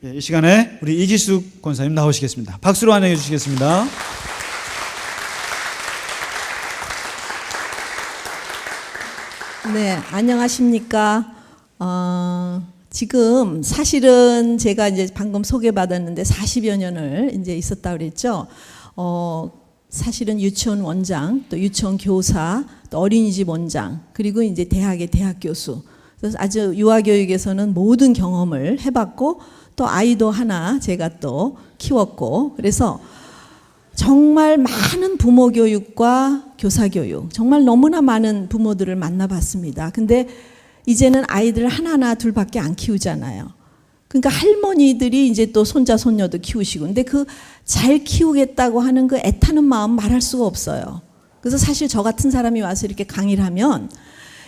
이 시간에 우리 이기숙 권사님 나오시겠습니다. 박수로 환영해 주시겠습니다. 네, 안녕하십니까. 지금 사실은 제가 이제 방금 소개받았는데 40여 년을 이제 있었다 그랬죠. 사실은 유치원 원장, 또 유치원 교사, 또 어린이집 원장, 그리고 이제 대학의 대학 교수. 그래서 아주 유아교육에서는 모든 경험을 해봤고, 또 아이도 하나 제가 또 키웠고, 그래서 정말 많은 부모 교육과 교사 교육, 정말 너무나 많은 부모들을 만나봤습니다. 근데 이제는 아이들 하나나 둘밖에 안 키우잖아요. 그러니까 할머니들이 이제 또 손자 손녀도 키우시고, 근데 그 잘 키우겠다고 하는 그 애타는 마음 말할 수가 없어요. 그래서 사실 저 같은 사람이 와서 이렇게 강의를 하면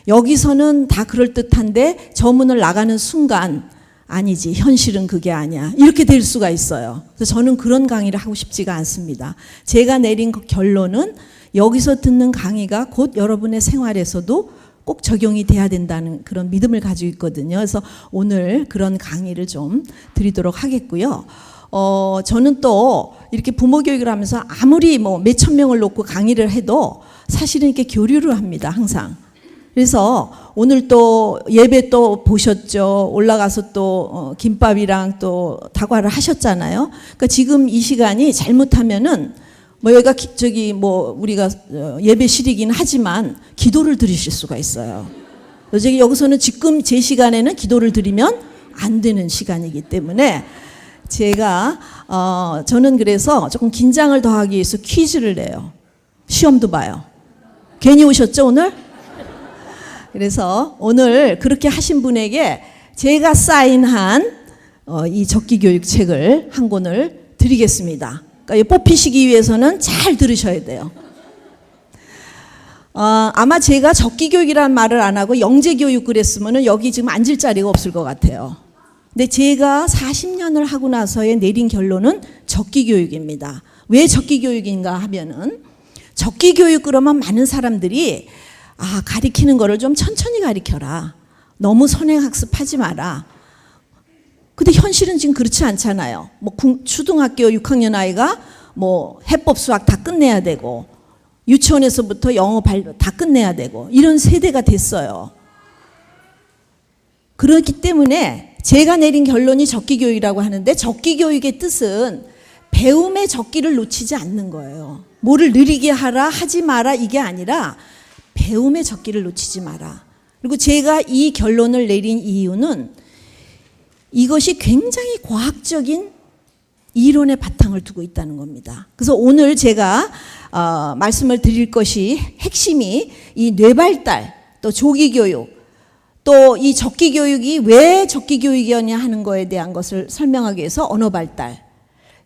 여기서는 다 그럴듯한데 저 문을 나가는 순간 아니지, 현실은 그게 아니야, 이렇게 될 수가 있어요. 그래서 저는 그런 강의를 하고 싶지가 않습니다. 제가 내린 결론은 여기서 듣는 강의가 곧 여러분의 생활에서도 꼭 적용이 돼야 된다는 그런 믿음을 가지고 있거든요. 그래서 오늘 그런 강의를 좀 드리도록 하겠고요. 저는 또 이렇게 부모 교육을 하면서 아무리 뭐 몇천 명을 놓고 강의를 해도 사실은 이렇게 교류를 합니다, 항상. 그래서 오늘 또 예배 또 보셨죠. 올라가서 또 김밥이랑 또 다과를 하셨잖아요. 그러니까 지금 이 시간이 잘못하면은 뭐 여기가 저기 뭐 우리가 예배실이긴 하지만 기도를 드리실 수가 있어요. 여기서는 지금 제 시간에는 기도를 드리면 안 되는 시간이기 때문에 제가 저는 그래서 조금 긴장을 더하기 위해서 퀴즈를 내요. 시험도 봐요. 괜히 오셨죠 오늘? 그래서 오늘 그렇게 하신 분에게 제가 사인한 이 적기교육 책을 한 권을 드리겠습니다. 그러니까 뽑히시기 위해서는 잘 들으셔야 돼요. 아마 제가 적기교육이라는 말을 안 하고 영재교육 그랬으면 여기 지금 앉을 자리가 없을 것 같아요. 근데 제가 40년을 하고 나서의 내린 결론은 적기교육입니다. 왜 적기교육인가 하면은 적기교육 그러면 많은 사람들이 가리키는 거를 좀 천천히 가리켜라. 너무 선행학습하지 마라. 근데 현실은 지금 그렇지 않잖아요. 뭐 초등학교 6학년 아이가 뭐 해법 수학 다 끝내야 되고 유치원에서부터 영어 발표 다 끝내야 되고 이런 세대가 됐어요. 그렇기 때문에 제가 내린 결론이 적기교육이라고 하는데 적기교육의 뜻은 배움의 적기를 놓치지 않는 거예요. 뭐를 느리게 하라 하지 마라 이게 아니라 배움의 적기를 놓치지 마라. 그리고 제가 이 결론을 내린 이유는 이것이 굉장히 과학적인 이론의 바탕을 두고 있다는 겁니다. 그래서 오늘 제가 말씀을 드릴 것이 핵심이 이 뇌발달, 또 조기교육, 또 이 적기교육이 왜 적기교육이었냐 하는 거에 대한 것을 설명하기 위해서 언어발달.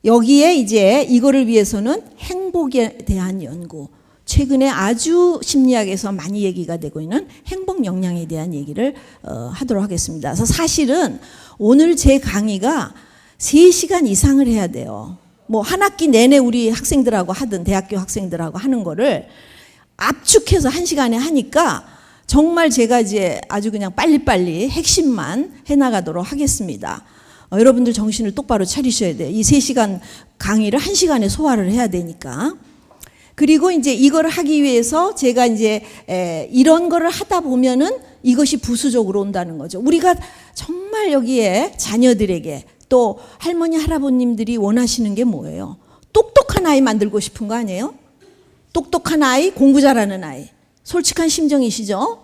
여기에 이제 이거를 위해서는 행복에 대한 연구, 최근에 아주 심리학에서 많이 얘기가 되고 있는 행복 역량에 대한 얘기를 하도록 하겠습니다. 그래서 사실은 오늘 제 강의가 3시간 이상을 해야 돼요. 뭐 한 학기 내내 우리 학생들하고 하든 대학교 학생들하고 하는 거를 압축해서 1시간에 하니까 정말 제가 이제 아주 그냥 빨리빨리 핵심만 해나가도록 하겠습니다. 여러분들 정신을 똑바로 차리셔야 돼요. 이 3시간 강의를 1시간에 소화를 해야 되니까. 그리고 이제 이걸 하기 위해서 제가 이제 이런 거를 하다 보면은 이것이 부수적으로 온다는 거죠. 우리가 정말 여기에 자녀들에게 또 할머니 할아버님들이 원하시는 게 뭐예요? 똑똑한 아이 만들고 싶은 거 아니에요? 똑똑한 아이, 공부 잘하는 아이. 솔직한 심정이시죠?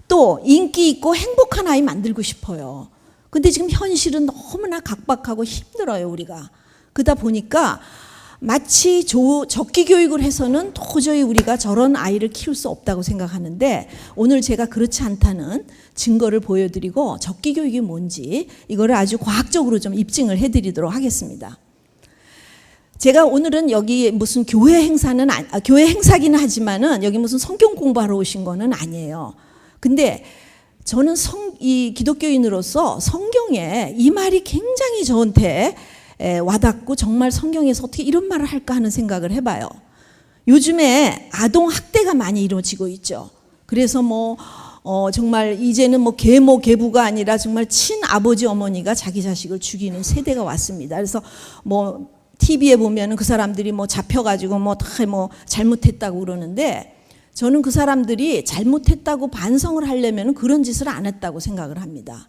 또 인기 있고 행복한 아이 만들고 싶어요. 근데 지금 현실은 너무나 각박하고 힘들어요, 우리가. 그러다 보니까 마치 적기교육을 해서는 도저히 우리가 저런 아이를 키울 수 없다고 생각하는데 오늘 제가 그렇지 않다는 증거를 보여드리고 적기교육이 뭔지 이거를 아주 과학적으로 좀 입증을 해드리도록 하겠습니다. 제가 오늘은 여기 무슨 교회 행사기는 하지만은 여기 무슨 성경 공부하러 오신 거는 아니에요. 근데 저는 이 기독교인으로서 성경에 이 말이 굉장히 저한테 와닿고 정말 성경에서 어떻게 이런 말을 할까 하는 생각을 해봐요. 요즘에 아동 학대가 많이 이루어지고 있죠. 그래서 뭐 정말 이제는 뭐 계모 계부가 아니라 정말 친아버지 어머니가 자기 자식을 죽이는 세대가 왔습니다. 그래서 뭐 TV에 보면은 그 사람들이 뭐 잡혀가지고 뭐 다 뭐 잘못했다고 그러는데, 저는 그 사람들이 잘못했다고 반성을 하려면 그런 짓을 안 했다고 생각을 합니다.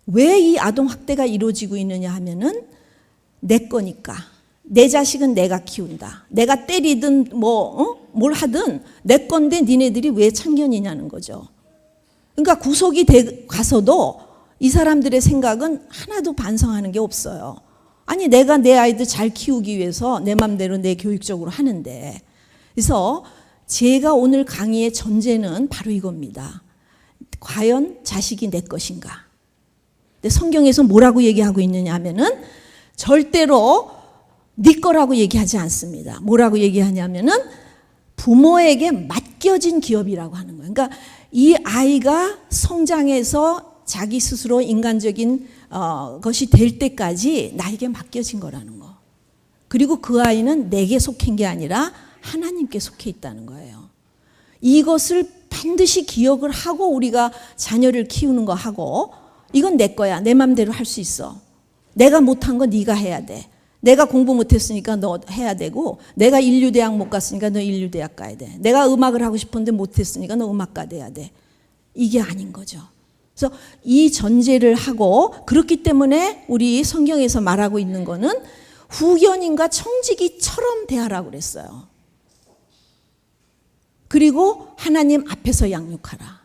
왜 이 아동 학대가 이루어지고 있느냐 하면은 내 거니까. 내 자식은 내가 키운다. 내가 때리든 뭘 하든 내 건데 니네들이 왜 참견이냐는 거죠. 그러니까 구속이 가서도 이 사람들의 생각은 하나도 반성하는 게 없어요. 아니 내가 내 아이들 잘 키우기 위해서 내 맘대로 내 교육적으로 하는데. 그래서 제가 오늘 강의의 전제는 바로 이겁니다. 과연 자식이 내 것인가? 근데 성경에서 뭐라고 얘기하고 있느냐 하면은 절대로 네 거라고 얘기하지 않습니다. 뭐라고 얘기하냐면은 부모에게 맡겨진 기업이라고 하는 거예요. 그러니까 이 아이가 성장해서 자기 스스로 인간적인 것이 될 때까지 나에게 맡겨진 거라는 거. 그리고 그 아이는 내게 속한 게 아니라 하나님께 속해 있다는 거예요. 이것을 반드시 기억을 하고 우리가 자녀를 키우는 거 하고, 이건 내 거야. 내 맘대로 할 수 있어. 내가 못한 거 네가 해야 돼. 내가 공부 못했으니까 너 해야 되고, 내가 인류대학 못 갔으니까 너 인류대학 가야 돼. 내가 음악을 하고 싶은데 못했으니까 너 음악가 돼야 돼. 이게 아닌 거죠. 그래서 이 전제를 하고, 그렇기 때문에 우리 성경에서 말하고 있는 거는 후견인과 청지기처럼 대하라고 그랬어요. 그리고 하나님 앞에서 양육하라.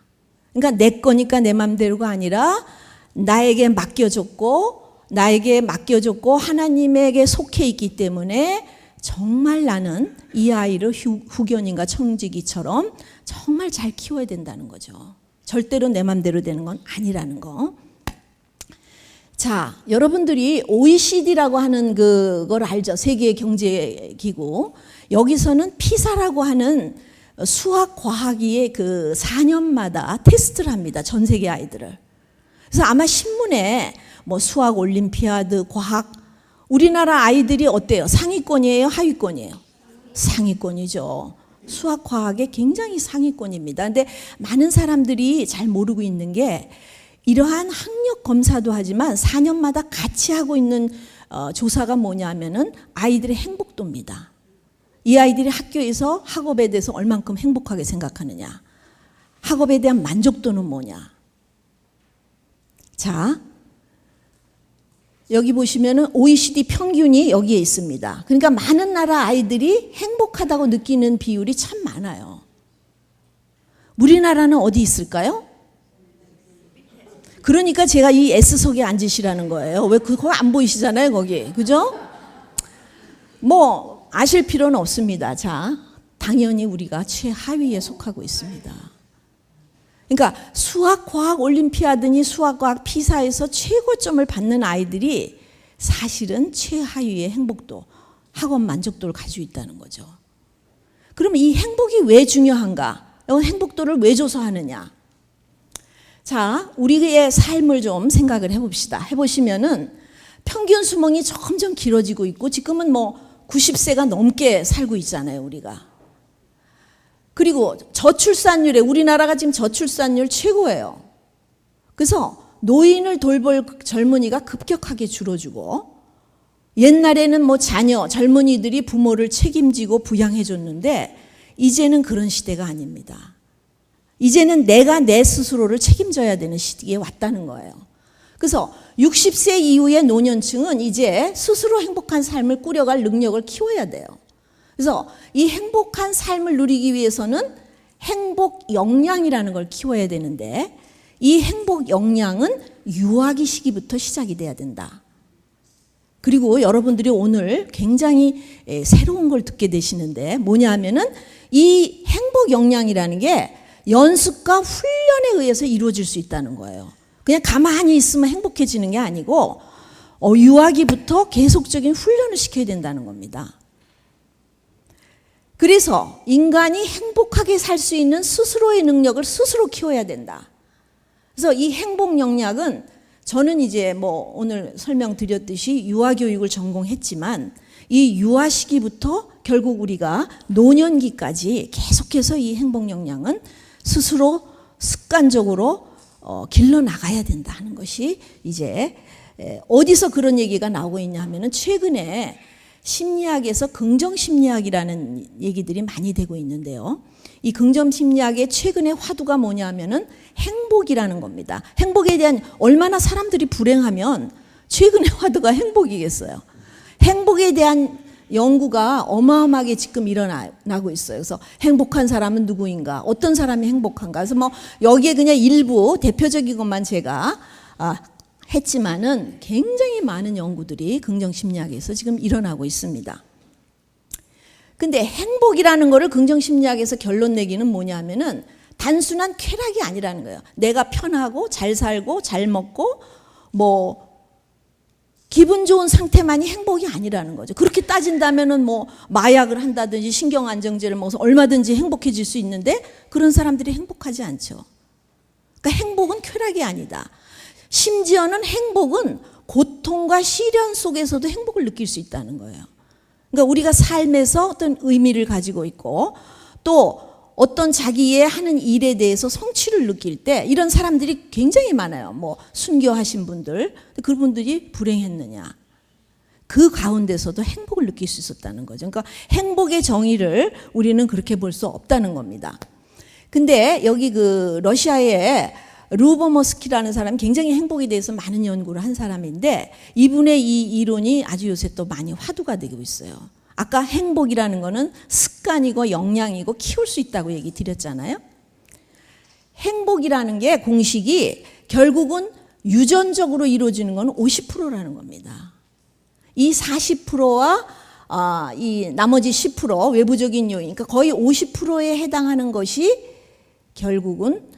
그러니까 내 거니까 내 맘대로가 아니라 나에게 맡겨줬고 하나님에게 속해 있기 때문에 정말 나는 이 아이를 후견인과 청지기처럼 정말 잘 키워야 된다는 거죠. 절대로 내 맘대로 되는 건 아니라는 거. 자, 여러분들이 OECD라고 하는 그걸 알죠? 세계경제기구. 여기서는 피사라고 하는 수학 과학위의 그 4년마다 테스트를 합니다. 전 세계 아이들을. 그래서 아마 신문에 뭐 수학 올림피아드, 과학, 우리나라 아이들이 어때요? 상위권이에요? 하위권이에요? 상위권이죠. 수학 과학에 굉장히 상위권입니다. 근데 많은 사람들이 잘 모르고 있는 게, 이러한 학력 검사도 하지만 4년마다 같이 하고 있는 조사가 뭐냐면은 아이들의 행복도입니다. 이 아이들이 학교에서 학업에 대해서 얼만큼 행복하게 생각하느냐, 학업에 대한 만족도는 뭐냐. 자, 여기 보시면은 OECD 평균이 여기에 있습니다. 그러니까 많은 나라 아이들이 행복하다고 느끼는 비율이 참 많아요. 우리나라는 어디 있을까요? 그러니까 제가 이 S석에 앉으시라는 거예요. 왜 그거 안 보이시잖아요, 거기. 그죠? 뭐 아실 필요는 없습니다. 자, 당연히 우리가 최하위에 속하고 있습니다. 그러니까 수학, 과학, 올림피아드니 수학, 과학, 피사에서 최고점을 받는 아이들이 사실은 최하위의 행복도, 학업 만족도를 가지고 있다는 거죠. 그럼 이 행복이 왜 중요한가? 행복도를 왜 조사하느냐? 자, 우리의 삶을 좀 생각을 해봅시다. 해보시면은 평균 수명이 점점 길어지고 있고, 지금은 뭐 90세가 넘게 살고 있잖아요, 우리가. 그리고 저출산율에, 우리나라가 지금 저출산율 최고예요. 그래서 노인을 돌볼 젊은이가 급격하게 줄어들고, 옛날에는 뭐 젊은이들이 부모를 책임지고 부양해 줬는데 이제는 그런 시대가 아닙니다. 이제는 내가 내 스스로를 책임져야 되는 시기에 왔다는 거예요. 그래서 60세 이후의 노년층은 이제 스스로 행복한 삶을 꾸려갈 능력을 키워야 돼요. 그래서 이 행복한 삶을 누리기 위해서는 행복 역량이라는 걸 키워야 되는데, 이 행복 역량은 유아기 시기부터 시작이 돼야 된다. 그리고 여러분들이 오늘 굉장히 새로운 걸 듣게 되시는데, 뭐냐 하면은 이 행복 역량이라는 게 연습과 훈련에 의해서 이루어질 수 있다는 거예요. 그냥 가만히 있으면 행복해지는 게 아니고 유아기부터 계속적인 훈련을 시켜야 된다는 겁니다. 그래서 인간이 행복하게 살 수 있는 스스로의 능력을 스스로 키워야 된다. 그래서 이 행복 역량은, 저는 이제 뭐 오늘 설명드렸듯이 유아교육을 전공했지만 이 유아 시기부터 결국 우리가 노년기까지 계속해서 이 행복 역량은 스스로 습관적으로 길러 나가야 된다 하는 것이 이제 어디서 그런 얘기가 나오고 있냐 하면은 최근에 심리학에서 긍정 심리학이라는 얘기들이 많이 되고 있는데요. 이 긍정 심리학의 최근의 화두가 뭐냐면은 행복이라는 겁니다. 행복에 대한 얼마나 사람들이 불행하면 최근의 화두가 행복이겠어요. 행복에 대한 연구가 어마어마하게 지금 일어나고 있어요. 그래서 행복한 사람은 누구인가? 어떤 사람이 행복한가? 그래서 뭐 여기에 그냥 일부 대표적인 것만 제가 했지만은 굉장히 많은 연구들이 긍정심리학에서 지금 일어나고 있습니다. 근데 행복이라는 거를 긍정심리학에서 결론 내기는 뭐냐면은 단순한 쾌락이 아니라는 거예요. 내가 편하고 잘 살고 잘 먹고 뭐 기분 좋은 상태만이 행복이 아니라는 거죠. 그렇게 따진다면은 뭐 마약을 한다든지 신경안정제를 먹어서 얼마든지 행복해질 수 있는데 그런 사람들이 행복하지 않죠. 그러니까 행복은 쾌락이 아니다. 심지어는 행복은 고통과 시련 속에서도 행복을 느낄 수 있다는 거예요. 그러니까 우리가 삶에서 어떤 의미를 가지고 있고 또 어떤 자기의 하는 일에 대해서 성취를 느낄 때 이런 사람들이 굉장히 많아요. 뭐 순교하신 분들, 그분들이 불행했느냐. 그 가운데서도 행복을 느낄 수 있었다는 거죠. 그러니까 행복의 정의를 우리는 그렇게 볼 수 없다는 겁니다. 근데 여기 그 러시아의 루보머스키라는 사람이 굉장히 행복에 대해서 많은 연구를 한 사람인데 이분의 이 이론이 아주 요새 또 많이 화두가 되고 있어요. 아까 행복이라는 거는 습관이고 역량이고 키울 수 있다고 얘기 드렸잖아요. 행복이라는 게 공식이 결국은 유전적으로 이루어지는 건 50%라는 겁니다. 이 40%와 이 나머지 10% 외부적인 요인, 그러니까 거의 50%에 해당하는 것이 결국은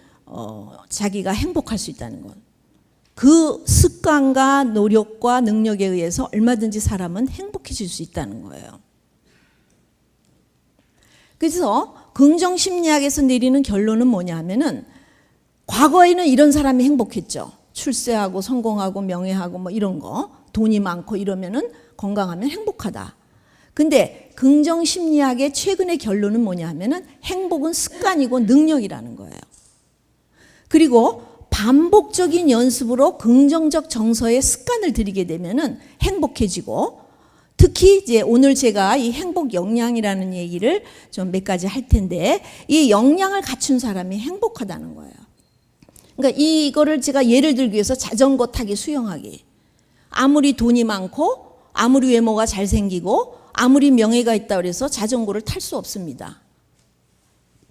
자기가 행복할 수 있다는 것. 그 습관과 노력과 능력에 의해서 얼마든지 사람은 행복해질 수 있다는 거예요. 그래서 긍정심리학에서 내리는 결론은 뭐냐면은 과거에는 이런 사람이 행복했죠. 출세하고 성공하고 명예하고 뭐 이런 거, 돈이 많고 이러면은 건강하면 행복하다. 근데 긍정심리학의 최근의 결론은 뭐냐면은 행복은 습관이고 능력이라는 거예요. 그리고 반복적인 연습으로 긍정적 정서의 습관을 들이게 되면은 행복해지고 특히 이제 오늘 제가 이 행복 역량이라는 얘기를 좀 몇 가지 할 텐데 이 역량을 갖춘 사람이 행복하다는 거예요. 그러니까 이거를 제가 예를 들기 위해서 자전거 타기, 수영하기. 아무리 돈이 많고 아무리 외모가 잘생기고 아무리 명예가 있다고 해서 자전거를 탈 수 없습니다.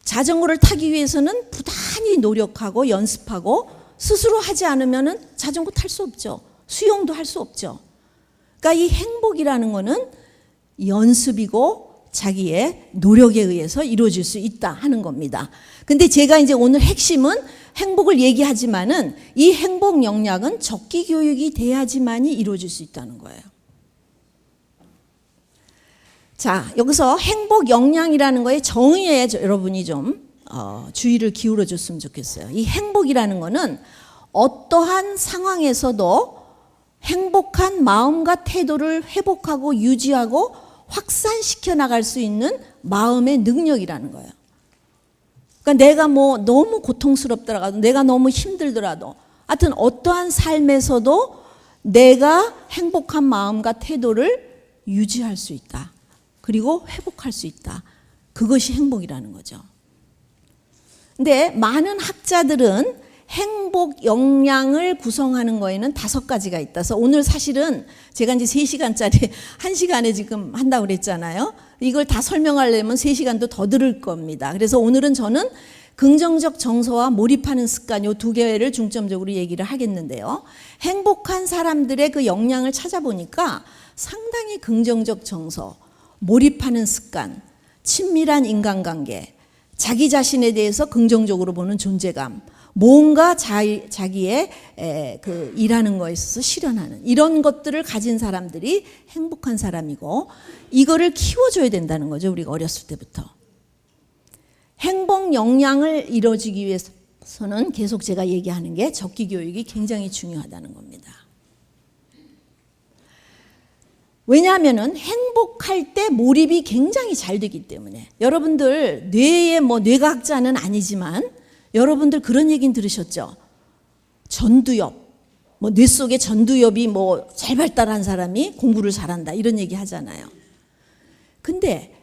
자전거를 타기 위해서는 부단히 노력하고 연습하고 스스로 하지 않으면 자전거 탈 수 없죠. 수영도 할 수 없죠. 그러니까 이 행복이라는 거는 연습이고 자기의 노력에 의해서 이루어질 수 있다 하는 겁니다. 근데 제가 이제 오늘 핵심은 행복을 얘기하지만은 이 행복 역량은 적기 교육이 돼야지만이 이루어질 수 있다는 거예요. 자, 여기서 행복 역량이라는 거에 정의에 여러분이 좀 주의를 기울여 줬으면 좋겠어요. 이 행복이라는 거는 어떠한 상황에서도 행복한 마음과 태도를 회복하고 유지하고 확산시켜 나갈 수 있는 마음의 능력이라는 거예요. 그러니까 내가 뭐 너무 고통스럽더라도 내가 너무 힘들더라도 하여튼 어떠한 삶에서도 내가 행복한 마음과 태도를 유지할 수 있다. 그리고 회복할 수 있다. 그것이 행복이라는 거죠. 근데 많은 학자들은 행복 역량을 구성하는 거에는 5가지가 있다. 그래서 오늘 사실은 제가 이제 3시간짜리 1시간에 지금 한다고 그랬잖아요. 이걸 다 설명하려면 3시간도 더 들을 겁니다. 그래서 오늘은 저는 긍정적 정서와 몰입하는 습관 이 2개를 중점적으로 얘기를 하겠는데요. 행복한 사람들의 그 역량을 찾아보니까 상당히 긍정적 정서, 몰입하는 습관, 친밀한 인간관계, 자기 자신에 대해서 긍정적으로 보는 존재감, 뭔가 자기의 그 일하는 거에 있어서 실현하는 이런 것들을 가진 사람들이 행복한 사람이고 이거를 키워줘야 된다는 거죠. 우리가 어렸을 때부터. 행복 역량을 이루어지기 위해서는 계속 제가 얘기하는 게 적기 교육이 굉장히 중요하다는 겁니다. 왜냐하면은 행복할 때 몰입이 굉장히 잘 되기 때문에 여러분들 뇌의 뭐 뇌과학자는 아니지만 여러분들 그런 얘기는 들으셨죠? 전두엽, 뭐 뇌 속에 전두엽이 뭐 잘 발달한 사람이 공부를 잘한다 이런 얘기 하잖아요. 근데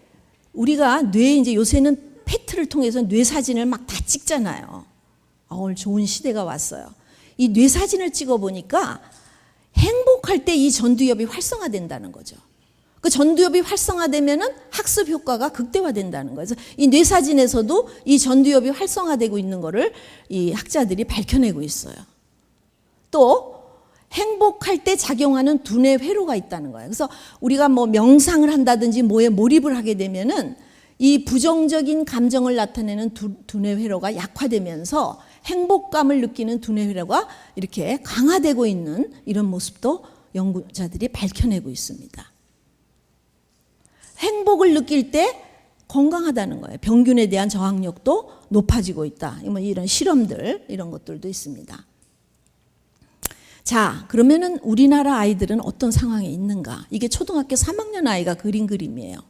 우리가 뇌 이제 요새는 팩트를 통해서 뇌 사진을 막 다 찍잖아요. 오늘 좋은 시대가 왔어요. 이 뇌 사진을 찍어 보니까 행복할 때 이 전두엽이 활성화된다는 거죠. 그 전두엽이 활성화되면은 학습 효과가 극대화된다는 거예요. 그래서 이 뇌 사진에서도 이 전두엽이 활성화되고 있는 거를 이 학자들이 밝혀내고 있어요. 또 행복할 때 작용하는 두뇌 회로가 있다는 거예요. 그래서 우리가 뭐 명상을 한다든지 뭐에 몰입을 하게 되면은 이 부정적인 감정을 나타내는 두뇌 회로가 약화되면서 행복감을 느끼는 두뇌 회로가 이렇게 강화되고 있는 이런 모습도 연구자들이 밝혀내고 있습니다. 행복을 느낄 때 건강하다는 거예요. 병균에 대한 저항력도 높아지고 있다. 이런 실험들, 이런 것들도 있습니다. 자, 그러면은 우리나라 아이들은 어떤 상황에 있는가? 이게 초등학교 3학년 아이가 그린 그림이에요.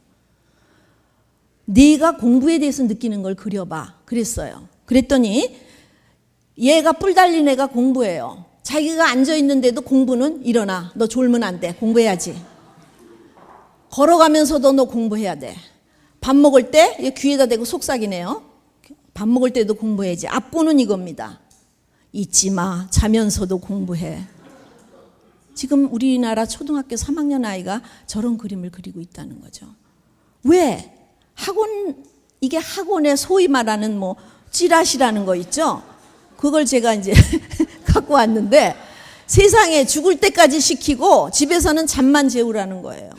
네가 공부에 대해서 느끼는 걸 그려봐. 그랬어요. 그랬더니 얘가 뿔 달린 애가 공부해요. 자기가 앉아있는데도 공부는 일어나. 너 졸면 안 돼. 공부해야지. 걸어가면서도 너 공부해야 돼. 밥 먹을 때 귀에다 대고 속삭이네요. 밥 먹을 때도 공부해야지. 앞고는 이겁니다. 잊지 마. 자면서도 공부해. 지금 우리나라 초등학교 3학년 아이가 저런 그림을 그리고 있다는 거죠. 왜? 이게 학원에 소위 말하는 뭐 찌라시라는 거 있죠? 그걸 제가 이제 갖고 왔는데 세상에 죽을 때까지 시키고 집에서는 잠만 재우라는 거예요.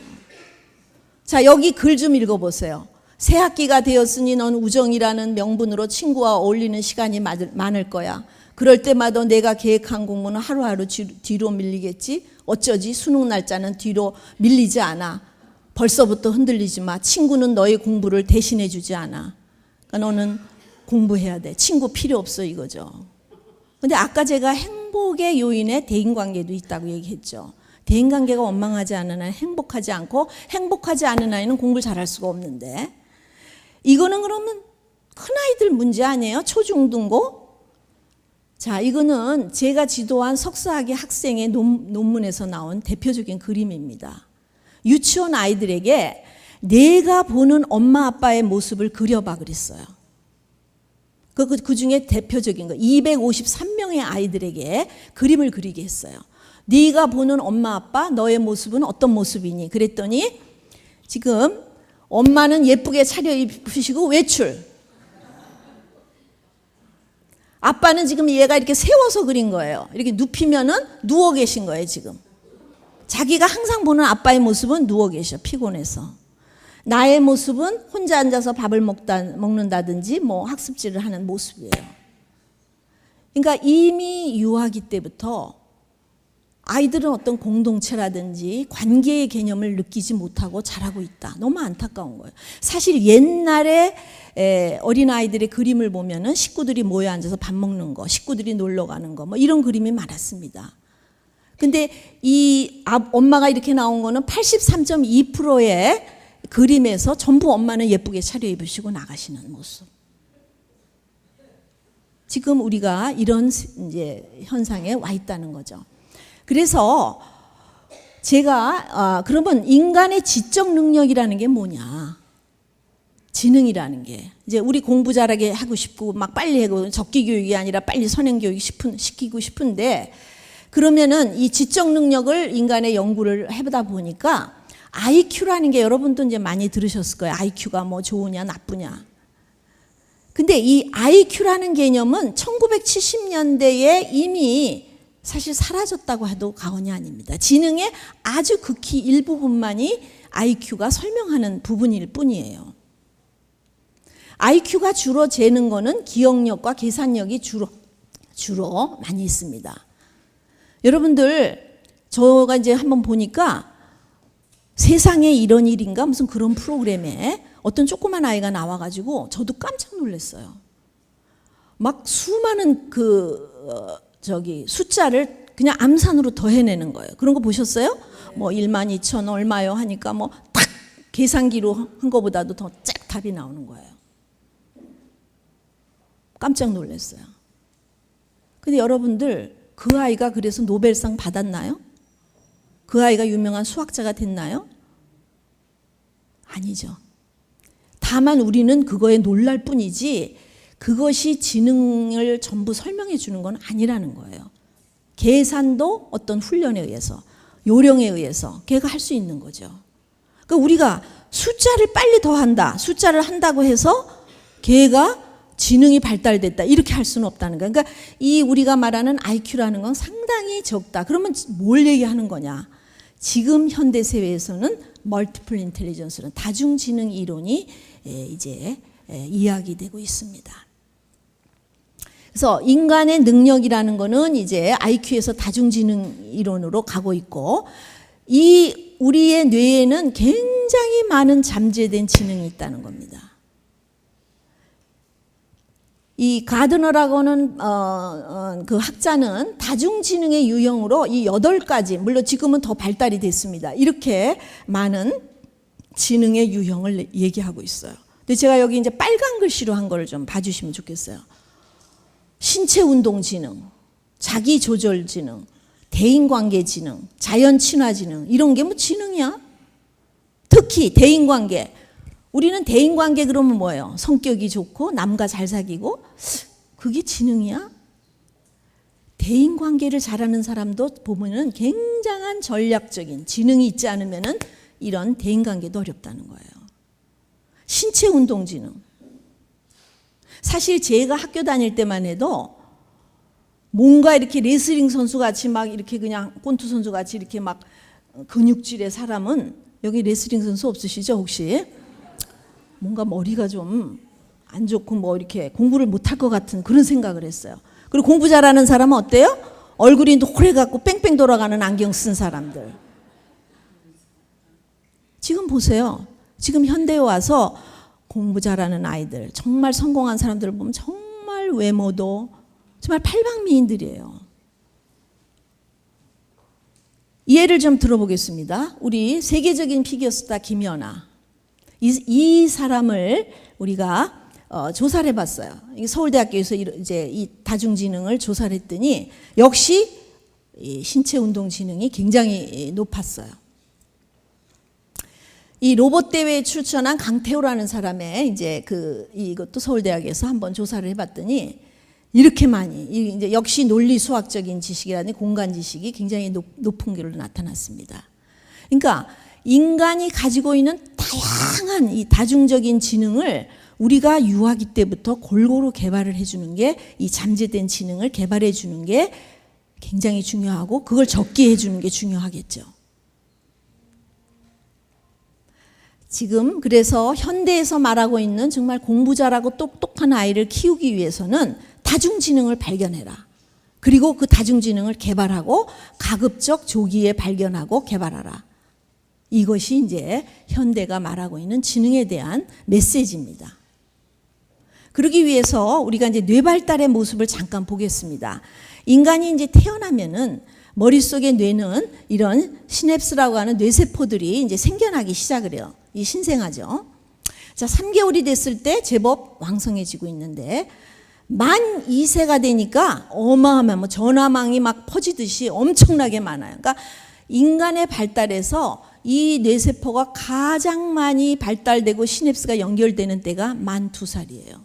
자, 여기 글 좀 읽어보세요. 새 학기가 되었으니 넌 우정이라는 명분으로 친구와 어울리는 시간이 많을 거야. 그럴 때마다 내가 계획한 공부는 하루하루 뒤로 밀리겠지. 어쩌지 수능 날짜는 뒤로 밀리지 않아. 벌써부터 흔들리지 마. 친구는 너의 공부를 대신해 주지 않아. 그러니까 너는 공부해야 돼. 친구 필요 없어 이거죠. 근데 아까 제가 행복의 요인에 대인관계도 있다고 얘기했죠. 대인관계가 원망하지 않은 아이는 행복하지 않고 행복하지 않은 아이는 공부를 잘할 수가 없는데 이거는 그러면 큰아이들 문제 아니에요? 초중등고? 자, 이거는 제가 지도한 석사학위 학생의 논문에서 나온 대표적인 그림입니다. 유치원 아이들에게 내가 보는 엄마 아빠의 모습을 그려봐 그랬어요. 그 중에 대표적인 거 253명의 아이들에게 그림을 그리게 했어요. 네가 보는 엄마 아빠 너의 모습은 어떤 모습이니? 그랬더니 지금 엄마는 예쁘게 차려입으시고 외출. 아빠는 지금 얘가 이렇게 세워서 그린 거예요. 이렇게 눕히면은 누워 계신 거예요 지금. 자기가 항상 보는 아빠의 모습은 누워 계셔 피곤해서. 나의 모습은 혼자 앉아서 밥을 먹는다든지 뭐 학습지를 하는 모습이에요. 그러니까 이미 유아기 때부터 아이들은 어떤 공동체라든지 관계의 개념을 느끼지 못하고 자라고 있다. 너무 안타까운 거예요. 사실 옛날에 어린아이들의 그림을 보면은 식구들이 모여 앉아서 밥 먹는 거, 식구들이 놀러 가는 거, 뭐 이런 그림이 많았습니다. 근데 이 엄마가 이렇게 나온 거는 83.2%의 그림에서 전부 엄마는 예쁘게 차려입으시고 나가시는 모습. 지금 우리가 이런 이제 현상에 와 있다는 거죠. 그래서 제가 그러면 인간의 지적 능력이라는 게 뭐냐? 지능이라는 게 이제 우리 공부 잘하게 하고 싶고 막 빨리 하고 적기 교육이 아니라 빨리 선행 교육 시키고 싶은데 그러면은 이 지적 능력을 인간의 연구를 해보다 보니까 IQ라는 게 여러분도 이제 많이 들으셨을 거예요. IQ가 뭐 좋으냐 나쁘냐. 근데 이 IQ라는 개념은 1970년대에 이미 사실 사라졌다고 해도 과언이 아닙니다. 지능의 아주 극히 일부분만이 IQ가 설명하는 부분일 뿐이에요. IQ가 주로 재는 거는 기억력과 계산력이 주로 많이 있습니다. 여러분들 저가 이제 한번 보니까 세상에 이런 일인가 무슨 그런 프로그램에 어떤 조그만 아이가 나와가지고 저도 깜짝 놀랐어요. 막 수많은 숫자를 그냥 암산으로 더해내는 거예요. 그런 거 보셨어요? 뭐 12,000 얼마요 하니까 뭐 딱 계산기로 한 거보다도 더 쫙 답이 나오는 거예요. 깜짝 놀랐어요. 근데 여러분들, 그 아이가 그래서 노벨상 받았나요? 그 아이가 유명한 수학자가 됐나요? 아니죠. 다만 우리는 그거에 놀랄 뿐이지 그것이 지능을 전부 설명해 주는 건 아니라는 거예요. 계산도 어떤 훈련에 의해서, 요령에 의해서 걔가 할 수 있는 거죠. 그러니까 우리가 숫자를 빨리 더한다, 숫자를 한다고 해서 걔가 지능이 발달됐다 이렇게 할 수는 없다는 거예요. 그러니까 이 우리가 말하는 IQ라는 건 상당히 적다. 그러면 뭘 얘기하는 거냐? 지금 현대 사회에서는 멀티플 인텔리전스는 다중지능 이론이 이제 이야기되고 있습니다. 그래서 인간의 능력이라는 거는 이제 IQ에서 다중지능 이론으로 가고 있고, 이 우리의 뇌에는 굉장히 많은 잠재된 지능이 있다는 겁니다. 이 가드너라고 하는 그 학자는 다중지능의 유형으로 이 8가지, 물론 지금은 더 발달이 됐습니다. 이렇게 많은 지능의 유형을 얘기하고 있어요. 근데 제가 여기 이제 빨간 글씨로 한 거를 좀 봐주시면 좋겠어요. 신체운동지능, 자기조절지능, 대인관계지능, 자연친화지능, 이런 게 뭐 지능이야? 특히 대인관계. 우리는 대인관계 그러면 뭐예요? 성격이 좋고 남과 잘 사귀고, 그게 지능이야? 대인관계를 잘하는 사람도 보면은 굉장한 전략적인 지능이 있지 않으면은 이런 대인관계도 어렵다는 거예요. 신체운동지능. 사실 제가 학교 다닐 때만 해도 뭔가 이렇게 레슬링 선수 같이 막 이렇게 그냥 꼰투 선수 같이 이렇게 막 근육질의 사람은, 여기 레슬링 선수 없으시죠 혹시? 뭔가 머리가 좀 안 좋고 뭐 이렇게 공부를 못할 것 같은 그런 생각을 했어요. 그리고 공부 잘하는 사람은 어때요? 얼굴이 노래갖고 뺑뺑 돌아가는 안경 쓴 사람들. 지금 보세요. 지금 현대에 와서 공부 잘하는 아이들, 정말 성공한 사람들을 보면 정말 외모도 정말 팔방미인들이에요. 예를 좀 들어보겠습니다. 우리 세계적인 피겨스타 김연아. 이 사람을 우리가 조사를 해봤어요. 서울대학교에서 이제 이 다중지능을 조사를 했더니 역시 이 신체운동지능이 굉장히 높았어요. 이 로봇 대회에 출전한 강태호라는 사람의 이제 이것도 서울대학에서 한번 조사를 해봤더니 이렇게 많이, 이제 역시 논리 수학적인 지식이라든지 공간 지식이 굉장히 높은 걸로 나타났습니다. 그러니까 인간이 가지고 있는 다양한 이 다중적인 지능을 우리가 유아기 때부터 골고루 개발을 해주는 게, 이 잠재된 지능을 개발해 주는 게 굉장히 중요하고, 그걸 적게 해주는 게 중요하겠죠. 지금 그래서 현대에서 말하고 있는 정말 공부 잘하고 똑똑한 아이를 키우기 위해서는 다중지능을 발견해라. 그리고 그 다중지능을 개발하고 가급적 조기에 발견하고 개발하라. 이것이 이제 현대가 말하고 있는 지능에 대한 메시지입니다. 그러기 위해서 우리가 이제 뇌 발달의 모습을 잠깐 보겠습니다. 인간이 이제 태어나면은 머릿속의 뇌는 이런 시냅스라고 하는 뇌세포들이 이제 생겨나기 시작을 해요. 이 신생아죠. 자, 3개월이 됐을 때 제법 왕성해지고 있는데, 만 2세가 되니까 어마어마한 뭐 전화망이 막 퍼지듯이 엄청나게 많아요. 그러니까 인간의 발달에서 이 뇌세포가 가장 많이 발달되고 시냅스가 연결되는 때가 만 2살이에요.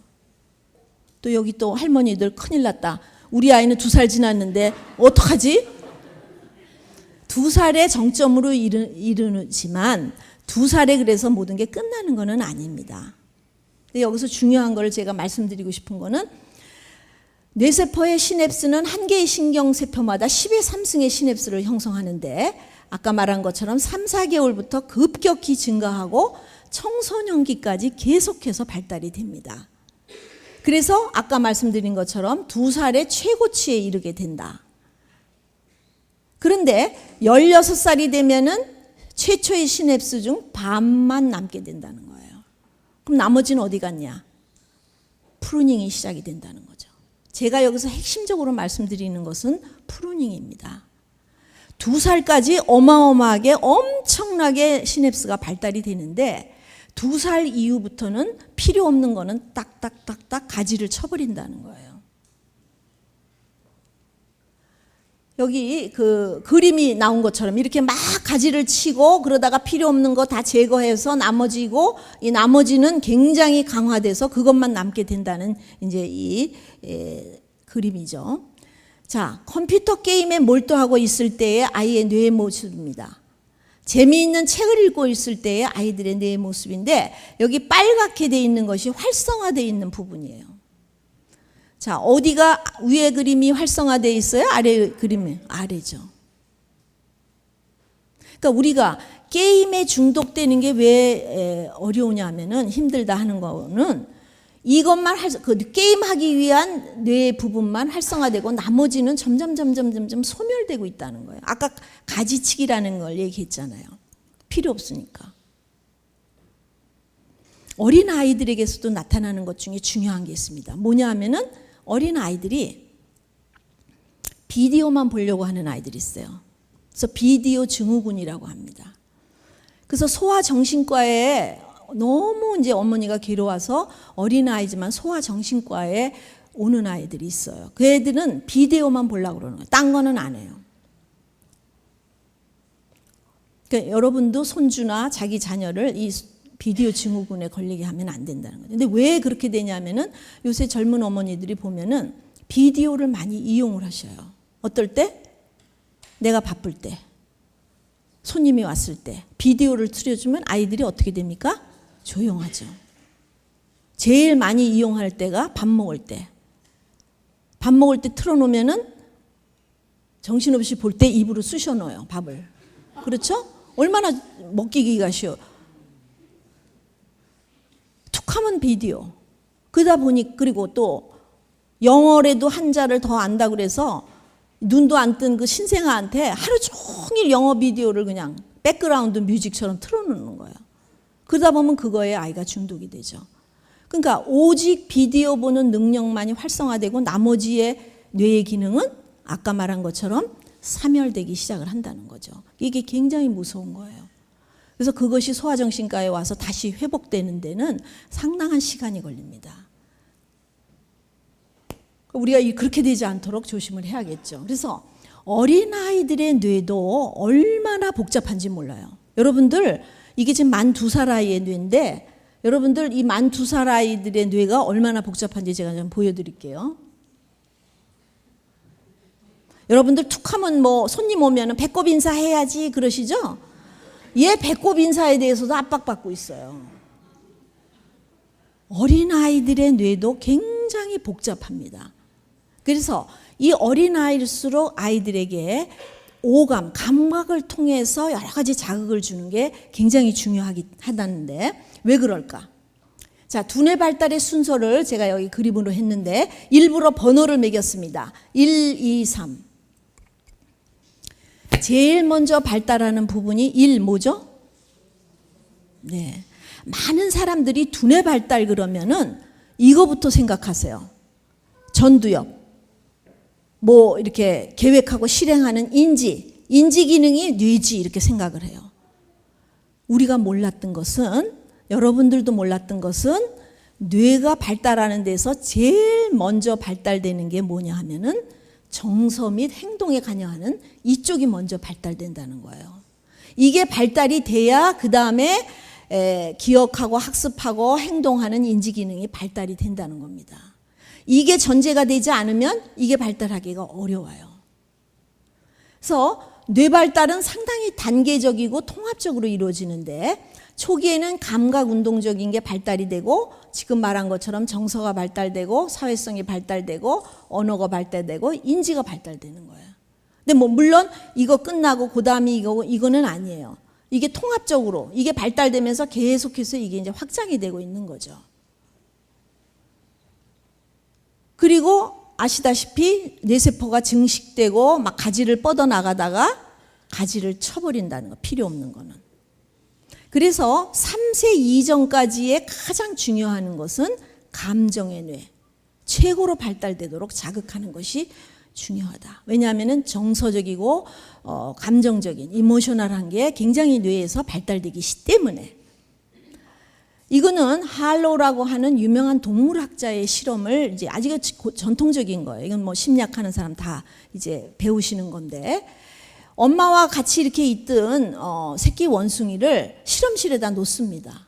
또 여기 또 할머니들 큰일 났다. 우리 아이는 2살 지났는데 어떡하지? 2살의 정점으로 이르지만 2살에 그래서 모든 게 끝나는 것은 아닙니다. 근데 여기서 중요한 걸 제가 말씀드리고 싶은 거는, 뇌세포의 시냅스는 한 개의 신경세포마다 10의 3승의 시냅스를 형성하는데, 아까 말한 것처럼 3, 4개월부터 급격히 증가하고 청소년기까지 계속해서 발달이 됩니다. 그래서 아까 말씀드린 것처럼 2살의 최고치에 이르게 된다. 그런데 16살이 되면은 최초의 시냅스 중 반만 남게 된다는 거예요. 그럼 나머지는 어디 갔냐? 프루닝이 시작이 된다는 거죠. 제가 여기서 핵심적으로 말씀드리는 것은 프루닝입니다. 2살까지 어마어마하게 엄청나게 시냅스가 발달이 되는데, 2살 이후부터는 필요 없는 거는 딱딱딱딱 가지를 쳐버린다는 거예요. 여기 그 그림이 나온 것처럼 이렇게 막 가지를 치고 그러다가 필요 없는 거 다 제거해서 나머지고 이 나머지는 굉장히 강화돼서 그것만 남게 된다는 이제 이 그림이죠. 자, 컴퓨터 게임에 몰두하고 있을 때의 아이의 뇌의 모습입니다. 재미있는 책을 읽고 있을 때의 아이들의 뇌의 모습인데 여기 빨갛게 돼 있는 것이 활성화되어 있는 부분이에요. 자, 어디가 위에 그림이 활성화되어 있어요? 아래 그림이? 아래죠. 그러니까 우리가 게임에 중독되는 게 왜 어려우냐 하면은 힘들다 하는 거는 이것만 그 게임하기 위한 뇌의 부분만 활성화되고 나머지는 점점 소멸되고 있다는 거예요. 아까 가지치기라는 걸 얘기했잖아요. 필요 없으니까. 어린 아이들에게서도 나타나는 것 중에 중요한 게 있습니다. 뭐냐 하면은 어린 아이들이 비디오만 보려고 하는 아이들이 있어요. 그래서 비디오 증후군이라고 합니다. 그래서 소아정신과에 너무 이제 어머니가 괴로워서 어린아이지만 소아정신과에 오는 아이들이 있어요. 그 애들은 비디오만 보려고 그러는 거예요. 딴 거는 안 해요. 그러니까 여러분도 손주나 자기 자녀를 이 비디오 증후군에 걸리게 하면 안 된다는 거죠. 근데 왜 그렇게 되냐면은 요새 젊은 어머니들이 보면은 비디오를 많이 이용을 하셔요. 어떨 때? 내가 바쁠 때. 손님이 왔을 때. 비디오를 틀어주면 아이들이 어떻게 됩니까? 조용하죠. 제일 많이 이용할 때가 밥 먹을 때. 밥 먹을 때 틀어놓으면은 정신없이 볼 때 입으로 쑤셔 넣어요, 밥을. 그렇죠? 얼마나 먹기가 쉬워. 툭하면 비디오. 그러다 보니 그리고 또 영어라도 한자를 더 안다 그래서 눈도 안 뜬 그 신생아한테 하루 종일 영어 비디오를 그냥 백그라운드 뮤직처럼 틀어놓는 거예요. 그러다 보면 그거에 아이가 중독이 되죠. 그러니까 오직 비디오 보는 능력만이 활성화되고 나머지의 뇌의 기능은 아까 말한 것처럼 사멸되기 시작을 한다는 거죠. 이게 굉장히 무서운 거예요. 그래서 그것이 소아정신과에 와서 다시 회복되는 데는 상당한 시간이 걸립니다. 우리가 그렇게 되지 않도록 조심을 해야겠죠. 그래서 어린아이들의 뇌도 얼마나 복잡한지 몰라요. 여러분들 이게 지금 만 2살 아이의 뇌인데 여러분들 이 만 2살 아이들의 뇌가 얼마나 복잡한지 제가 좀 보여드릴게요. 여러분들 툭하면 뭐 손님 오면 배꼽 인사해야지 그러시죠? 얘 배꼽 인사에 대해서도 압박받고 있어요. 어린아이들의 뇌도 굉장히 복잡합니다. 그래서 이 어린아이일수록 아이들에게 오감, 감각을 통해서 여러 가지 자극을 주는 게 굉장히 중요하다는데 왜 그럴까? 자, 두뇌 발달의 순서를 제가 여기 그림으로 했는데 일부러 번호를 매겼습니다. 1, 2, 3. 제일 먼저 발달하는 부분이 1 뭐죠? 네. 많은 사람들이 두뇌 발달 그러면은 이거부터 생각하세요. 전두엽. 뭐 이렇게 계획하고 실행하는 인지 기능이 뇌지 이렇게 생각을 해요. 우리가 몰랐던 것은 여러분들도 몰랐던 것은 뇌가 발달하는 데서 제일 먼저 발달되는 게 뭐냐 하면은 정서 및 행동에 관여하는 이쪽이 먼저 발달된다는 거예요. 이게 발달이 돼야 그 다음에 기억하고 학습하고 행동하는 인지 기능이 발달이 된다는 겁니다. 이게 전제가 되지 않으면 이게 발달하기가 어려워요. 그래서 뇌 발달은 상당히 단계적이고 통합적으로 이루어지는데 초기에는 감각 운동적인 게 발달이 되고 지금 말한 것처럼 정서가 발달되고 사회성이 발달되고 언어가 발달되고 인지가 발달되는 거예요. 근데 뭐 물론 이거 끝나고 그다음이 이거는 아니에요. 이게 통합적으로 이게 발달되면서 계속해서 이게 이제 확장이 되고 있는 거죠. 그리고 아시다시피 뇌세포가 증식되고 막 가지를 뻗어나가다가 가지를 쳐버린다는 거, 필요 없는 거는. 그래서 3세 이전까지의 가장 중요한 것은 감정의 뇌, 최고로 발달되도록 자극하는 것이 중요하다. 왜냐하면 정서적이고 감정적인, 이모셔널한 게 굉장히 뇌에서 발달되기 때문에. 이거는 할로라고 하는 유명한 동물학자의 실험을 이제 아직 전통적인 거예요. 이건 뭐 심리학하는 사람 다 이제 배우시는 건데, 엄마와 같이 이렇게 있던 새끼 원숭이를 실험실에다 놓습니다.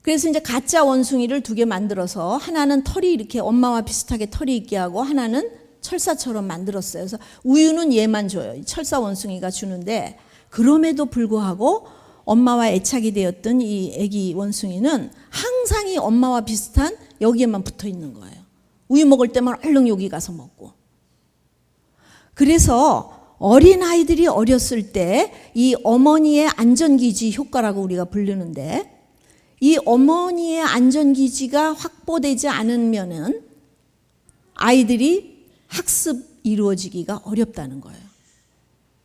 그래서 이제 가짜 원숭이를 2개 만들어서 하나는 털이 이렇게 엄마와 비슷하게 털이 있게 하고 하나는 철사처럼 만들었어요. 그래서 우유는 얘만 줘요. 철사 원숭이가 주는데, 그럼에도 불구하고 엄마와 애착이 되었던 이 애기 원숭이는 항상 이 엄마와 비슷한 여기에만 붙어 있는 거예요. 우유 먹을 때만 얼른 여기 가서 먹고. 그래서 어린아이들이 어렸을 때 이 어머니의 안전기지 효과라고 우리가 부르는데, 이 어머니의 안전기지가 확보되지 않으면은 아이들이 학습 이루어지기가 어렵다는 거예요.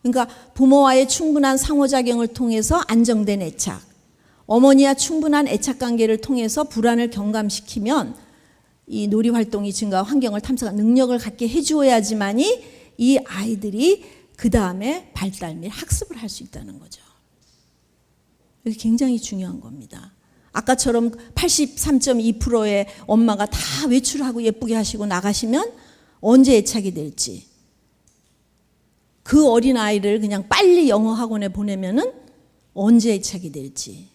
그러니까 부모와의 충분한 상호작용을 통해서 안정된 애착, 어머니와 충분한 애착관계를 통해서 불안을 경감시키면 이 놀이활동이 증가하고 환경을 탐색하는 능력을 갖게 해주어야지만이 이 아이들이 그 다음에 발달 및 학습을 할 수 있다는 거죠. 이게 굉장히 중요한 겁니다. 아까처럼 83.2%의 엄마가 다 외출하고 예쁘게 하시고 나가시면 언제 애착이 될지, 그 어린아이를 그냥 빨리 영어 학원에 보내면은 언제 애착이 될지.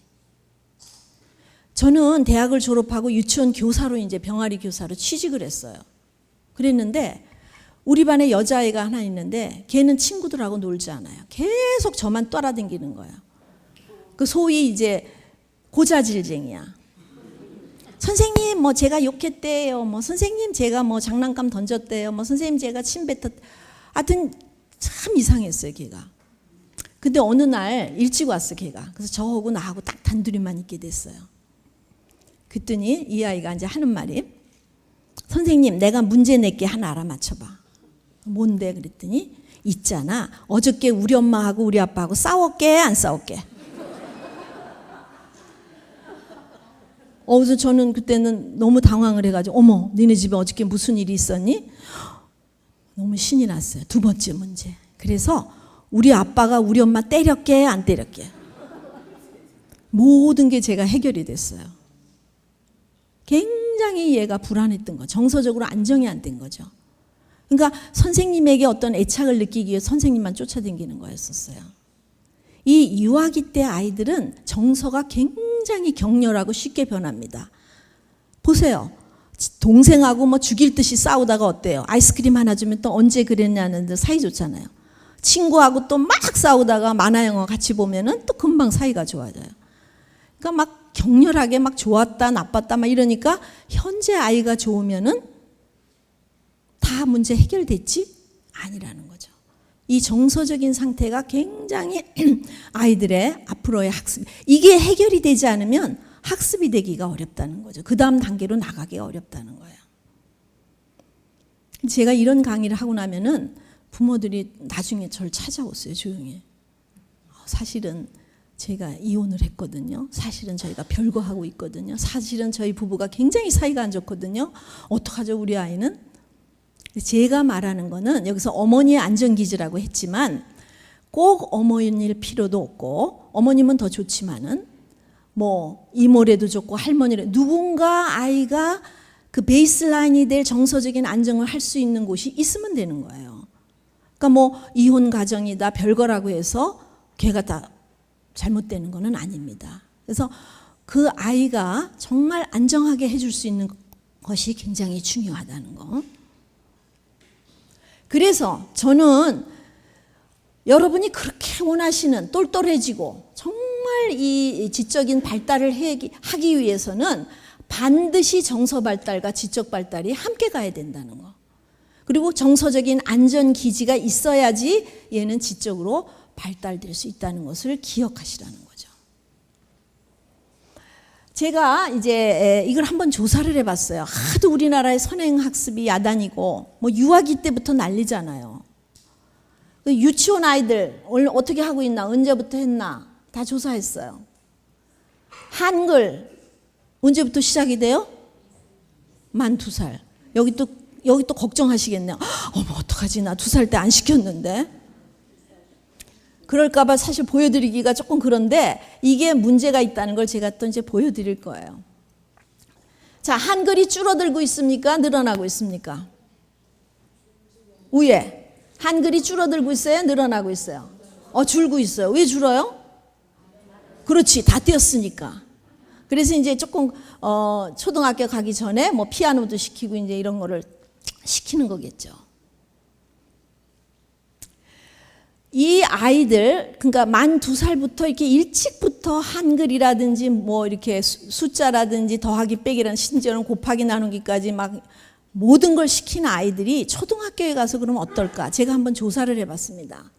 저는 대학을 졸업하고 유치원 교사로 이제 병아리 교사로 취직을 했어요. 그랬는데 우리 반에 여자아이가 하나 있는데 걔는 친구들하고 놀지 않아요. 계속 저만 따라다니는 거예요. 그 소위 이제 고자질쟁이야. 선생님 뭐 제가 욕했대요. 뭐 선생님 제가 뭐 장난감 던졌대요. 뭐 선생님 제가 침 뱉었. 하여튼 참 이상했어요, 걔가. 근데 어느 날 일찍 왔어, 걔가. 그래서 저하고 나하고 딱 단둘이만 있게 됐어요. 그랬더니 이 아이가 이제 하는 말이, 선생님 내가 문제 낼게 하나 알아맞혀봐. 뭔데? 그랬더니, 있잖아, 어저께 우리 엄마하고 우리 아빠하고 싸웠게 안 싸웠게? 그래서 저는 그때는 너무 당황을 해가지고, 어머 너네 집에 어저께 무슨 일이 있었니? 너무 신이 났어요. 2번째 문제. 그래서 우리 아빠가 우리 엄마 때렸게 안 때렸게? 모든 게 제가 해결이 됐어요. 굉장히 얘가 불안했던 거, 정서적으로 안정이 안 된 거죠. 그러니까 선생님에게 어떤 애착을 느끼기 위해 선생님만 쫓아다니는 거였었어요. 이 유아기 때 아이들은 정서가 굉장히 격렬하고 쉽게 변합니다. 보세요. 동생하고 뭐 죽일 듯이 싸우다가 어때요? 아이스크림 하나 주면 또 언제 그랬냐는 데 사이 좋잖아요. 친구하고 또 막 싸우다가 만화 영화 같이 보면은 또 금방 사이가 좋아져요. 그러니까 막 격렬하게 막 좋았다 나빴다 막 이러니까 현재 아이가 좋으면은 다 문제 해결됐지? 아니라는 거죠. 이 정서적인 상태가 굉장히 아이들의 앞으로의 학습, 이게 해결이 되지 않으면 학습이 되기가 어렵다는 거죠. 그 다음 단계로 나가기가 어렵다는 거예요. 제가 이런 강의를 하고 나면은 부모들이 나중에 저를 찾아오세요, 조용히. 사실은 제가 이혼을 했거든요. 사실은 저희가 별거하고 있거든요. 사실은 저희 부부가 굉장히 사이가 안 좋거든요. 어떡하죠, 우리 아이는? 제가 말하는 거는 여기서 어머니의 안전기지라고 했지만 꼭 어머니일 필요도 없고, 어머님은 더 좋지만은 뭐 이모래도 좋고 할머니래, 누군가 아이가 그 베이스라인이 될 정서적인 안정을 할 수 있는 곳이 있으면 되는 거예요. 그러니까 뭐 이혼 가정이다 별거라고 해서 걔가 다 잘못되는 거는 아닙니다. 그래서 그 아이가 정말 안정하게 해줄 수 있는 것이 굉장히 중요하다는 거. 그래서 저는 여러분이 그렇게 원하시는 똘똘해지고 정말 이 지적인 발달을 하기 위해서는 반드시 정서 발달과 지적 발달이 함께 가야 된다는 거. 그리고 정서적인 안전 기지가 있어야지 얘는 지적으로 발달될 수 있다는 것을 기억하시라는 거죠. 제가 이제 이걸 한번 조사를 해봤어요. 하도 우리나라의 선행학습이 야단이고 뭐 유아기 때부터 난리잖아요. 유치원 아이들 오늘 어떻게 하고 있나, 언제부터 했나 다 조사했어요. 한글 언제부터 시작이 돼요? 만 2살. 여기 또 걱정하시겠네요. 어머 어떡하지, 나 2살 때 안 시켰는데. 그럴까봐 사실 보여드리기가 조금 그런데 이게 문제가 있다는 걸 제가 또 이제 보여드릴 거예요. 자, 한글이 줄어들고 있습니까? 늘어나고 있습니까? 위에 한글이 줄어들고 있어요? 늘어나고 있어요? 줄고 있어요. 왜 줄어요? 그렇지, 다 떼었으니까. 그래서 이제 조금 초등학교 가기 전에 뭐 피아노도 시키고 이제 이런 거를 시키는 거겠죠. 이 아이들, 그러니까 만 2살부터 이렇게 일찍부터 한글이라든지 뭐 이렇게 숫자라든지 더하기 빼기라는 심지어는 곱하기 나누기까지 막 모든 걸 시키는 아이들이 초등학교에 가서 그러면 어떨까? 제가 한번 조사를 해봤습니다.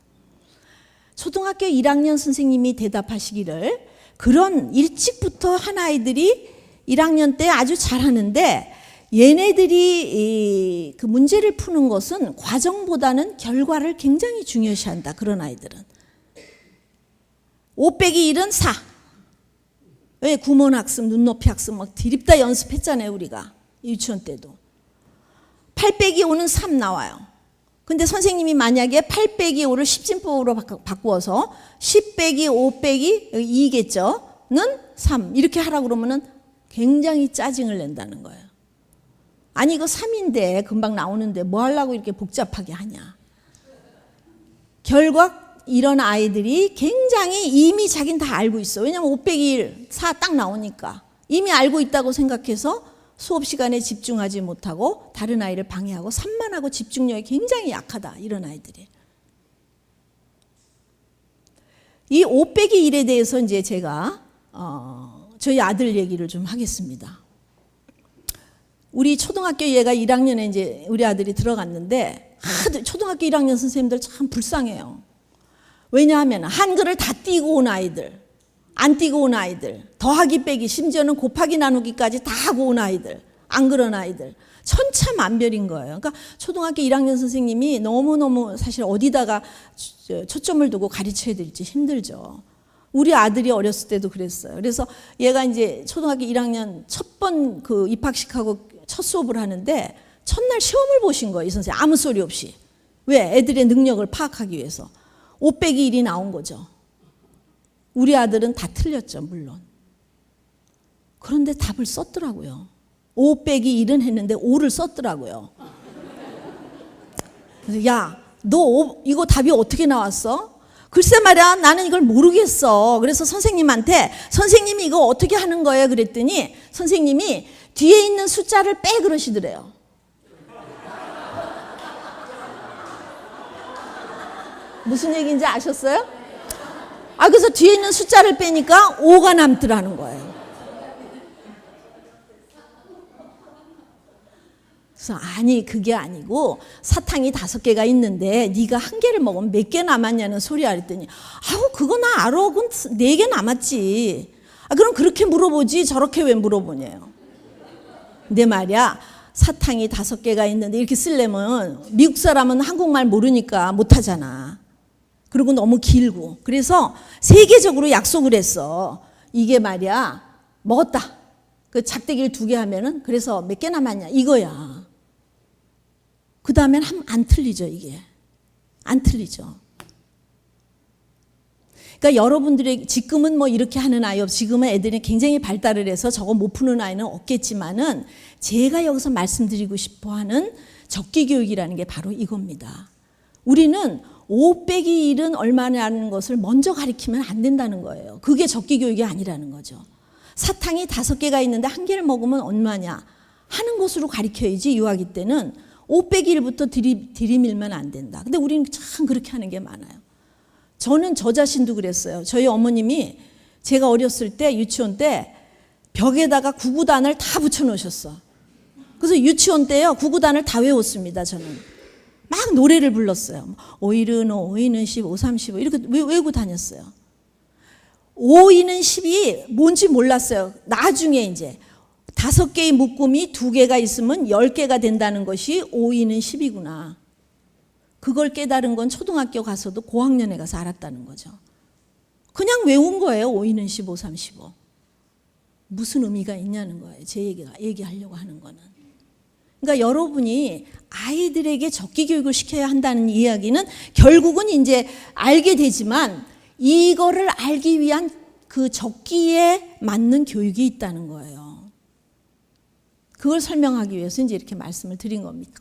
초등학교 1학년 선생님이 대답하시기를 그런 일찍부터 한 아이들이 1학년 때 아주 잘하는데 얘네들이 그 문제를 푸는 것은 과정보다는 결과를 굉장히 중요시한다. 그런 아이들은 5 빼기 1은 4. 왜? 구몬학습, 눈높이 학습 막 드립다 연습했잖아요. 우리가 유치원 때도. 8 빼기 5는 3 나와요. 근데 선생님이 만약에 8 빼기 5를 십진법으로 바꾸어서 10 빼기 5 빼기 2겠죠? 는 3 이렇게 하라고 그러면은 굉장히 짜증을 낸다는 거예요. 아니 이거 3인데 금방 나오는데 뭐 하려고 이렇게 복잡하게 하냐. 결과 이런 아이들이 굉장히 이미 자기는 다 알고 있어. 왜냐하면 5 빼기 1, 4 딱 나오니까 이미 알고 있다고 생각해서 수업 시간에 집중하지 못하고 다른 아이를 방해하고 산만하고 집중력이 굉장히 약하다. 이런 아이들이. 이 5 빼기 1에 대해서 이제 제가 저희 아들 얘기를 좀 하겠습니다. 우리 초등학교 얘가 1학년에 이제 우리 아들이 들어갔는데 초등학교 1학년 선생님들 참 불쌍해요. 왜냐하면 한글을 다 띄고 온 아이들, 안 띄고 온 아이들, 더하기 빼기 심지어는 곱하기 나누기까지 다 하고 온 아이들, 안 그런 아이들 천차만별인 거예요. 그러니까 초등학교 1학년 선생님이 너무너무 사실 어디다가 초점을 두고 가르쳐야 될지 힘들죠. 우리 아들이 어렸을 때도 그랬어요. 그래서 얘가 이제 초등학교 1학년 첫 번 그 입학식하고 첫 수업을 하는데 첫날 시험을 보신 거예요. 이 선생님 아무 소리 없이. 왜? 애들의 능력을 파악하기 위해서. 5 빼기 1이 나온 거죠. 우리 아들은 다 틀렸죠. 물론. 그런데 답을 썼더라고요. 5 빼기 1은 했는데 5를 썼더라고요. 그래서 야, 너 이거 답이 어떻게 나왔어? 글쎄 말이야 나는 이걸 모르겠어. 그래서 선생님한테 선생님이 이거 어떻게 하는 거예요? 그랬더니 선생님이 뒤에 있는 숫자를 빼 그러시더래요. 무슨 얘기인지 아셨어요? 그래서 뒤에 있는 숫자를 빼니까 5가 남더라는 거예요. 그래서 아니 그게 아니고 사탕이 5개가 있는데 네가 1개를 먹으면 몇 개 남았냐는 소리야 그랬더니 그거 나 알아. 그건 4개 남았지. 그럼 그렇게 물어보지 저렇게 왜 물어보냐요. 근데 말이야 사탕이 5개가 있는데 이렇게 쓰려면 미국 사람은 한국말 모르니까 못하잖아. 그리고 너무 길고 그래서 세계적으로 약속을 했어. 이게 말이야 먹었다. 그 작대기를 2개 하면은 그래서 몇 개 남았냐 이거야. 그 다음엔 안 틀리죠. 이게 안 틀리죠. 그러니까 여러분들의 지금은 뭐 이렇게 하는 아이 지금은 애들이 굉장히 발달을 해서 저거 못 푸는 아이는 없겠지만은 제가 여기서 말씀드리고 싶어하는 적기 교육이라는 게 바로 이겁니다. 우리는 5 빼기 1은 얼마냐는 것을 먼저 가르치면 안 된다는 거예요. 그게 적기 교육이 아니라는 거죠. 사탕이 5개가 있는데 1개를 먹으면 얼마냐 하는 것으로 가르쳐야지 유아기 때는 5 빼기 1부터 들이밀면 안 된다. 근데 우리는 참 그렇게 하는 게 많아요. 저는 저 자신도 그랬어요. 저희 어머님이 제가 어렸을 때 유치원 때 벽에다가 구구단을 다 붙여놓으셨어. 그래서 유치원 때요 구구단을 다 외웠습니다. 저는 막 노래를 불렀어요. 5일은 5, 5일은 10, 5, 3, 15 이렇게 외우고 다녔어요. 5일은 10이 뭔지 몰랐어요. 나중에 이제 5개의 묶음이 2개가 있으면 10개가 된다는 것이 5일은 10이구나. 그걸 깨달은 건 초등학교 가서도 고학년에 가서 알았다는 거죠. 그냥 외운 거예요. 5일은 15, 3, 15. 무슨 의미가 있냐는 거예요. 제 얘기하려고 하는 거는. 그러니까 여러분이 아이들에게 적기 교육을 시켜야 한다는 이야기는 결국은 이제 알게 되지만 이거를 알기 위한 그 적기에 맞는 교육이 있다는 거예요. 그걸 설명하기 위해서 이제 이렇게 말씀을 드린 겁니다.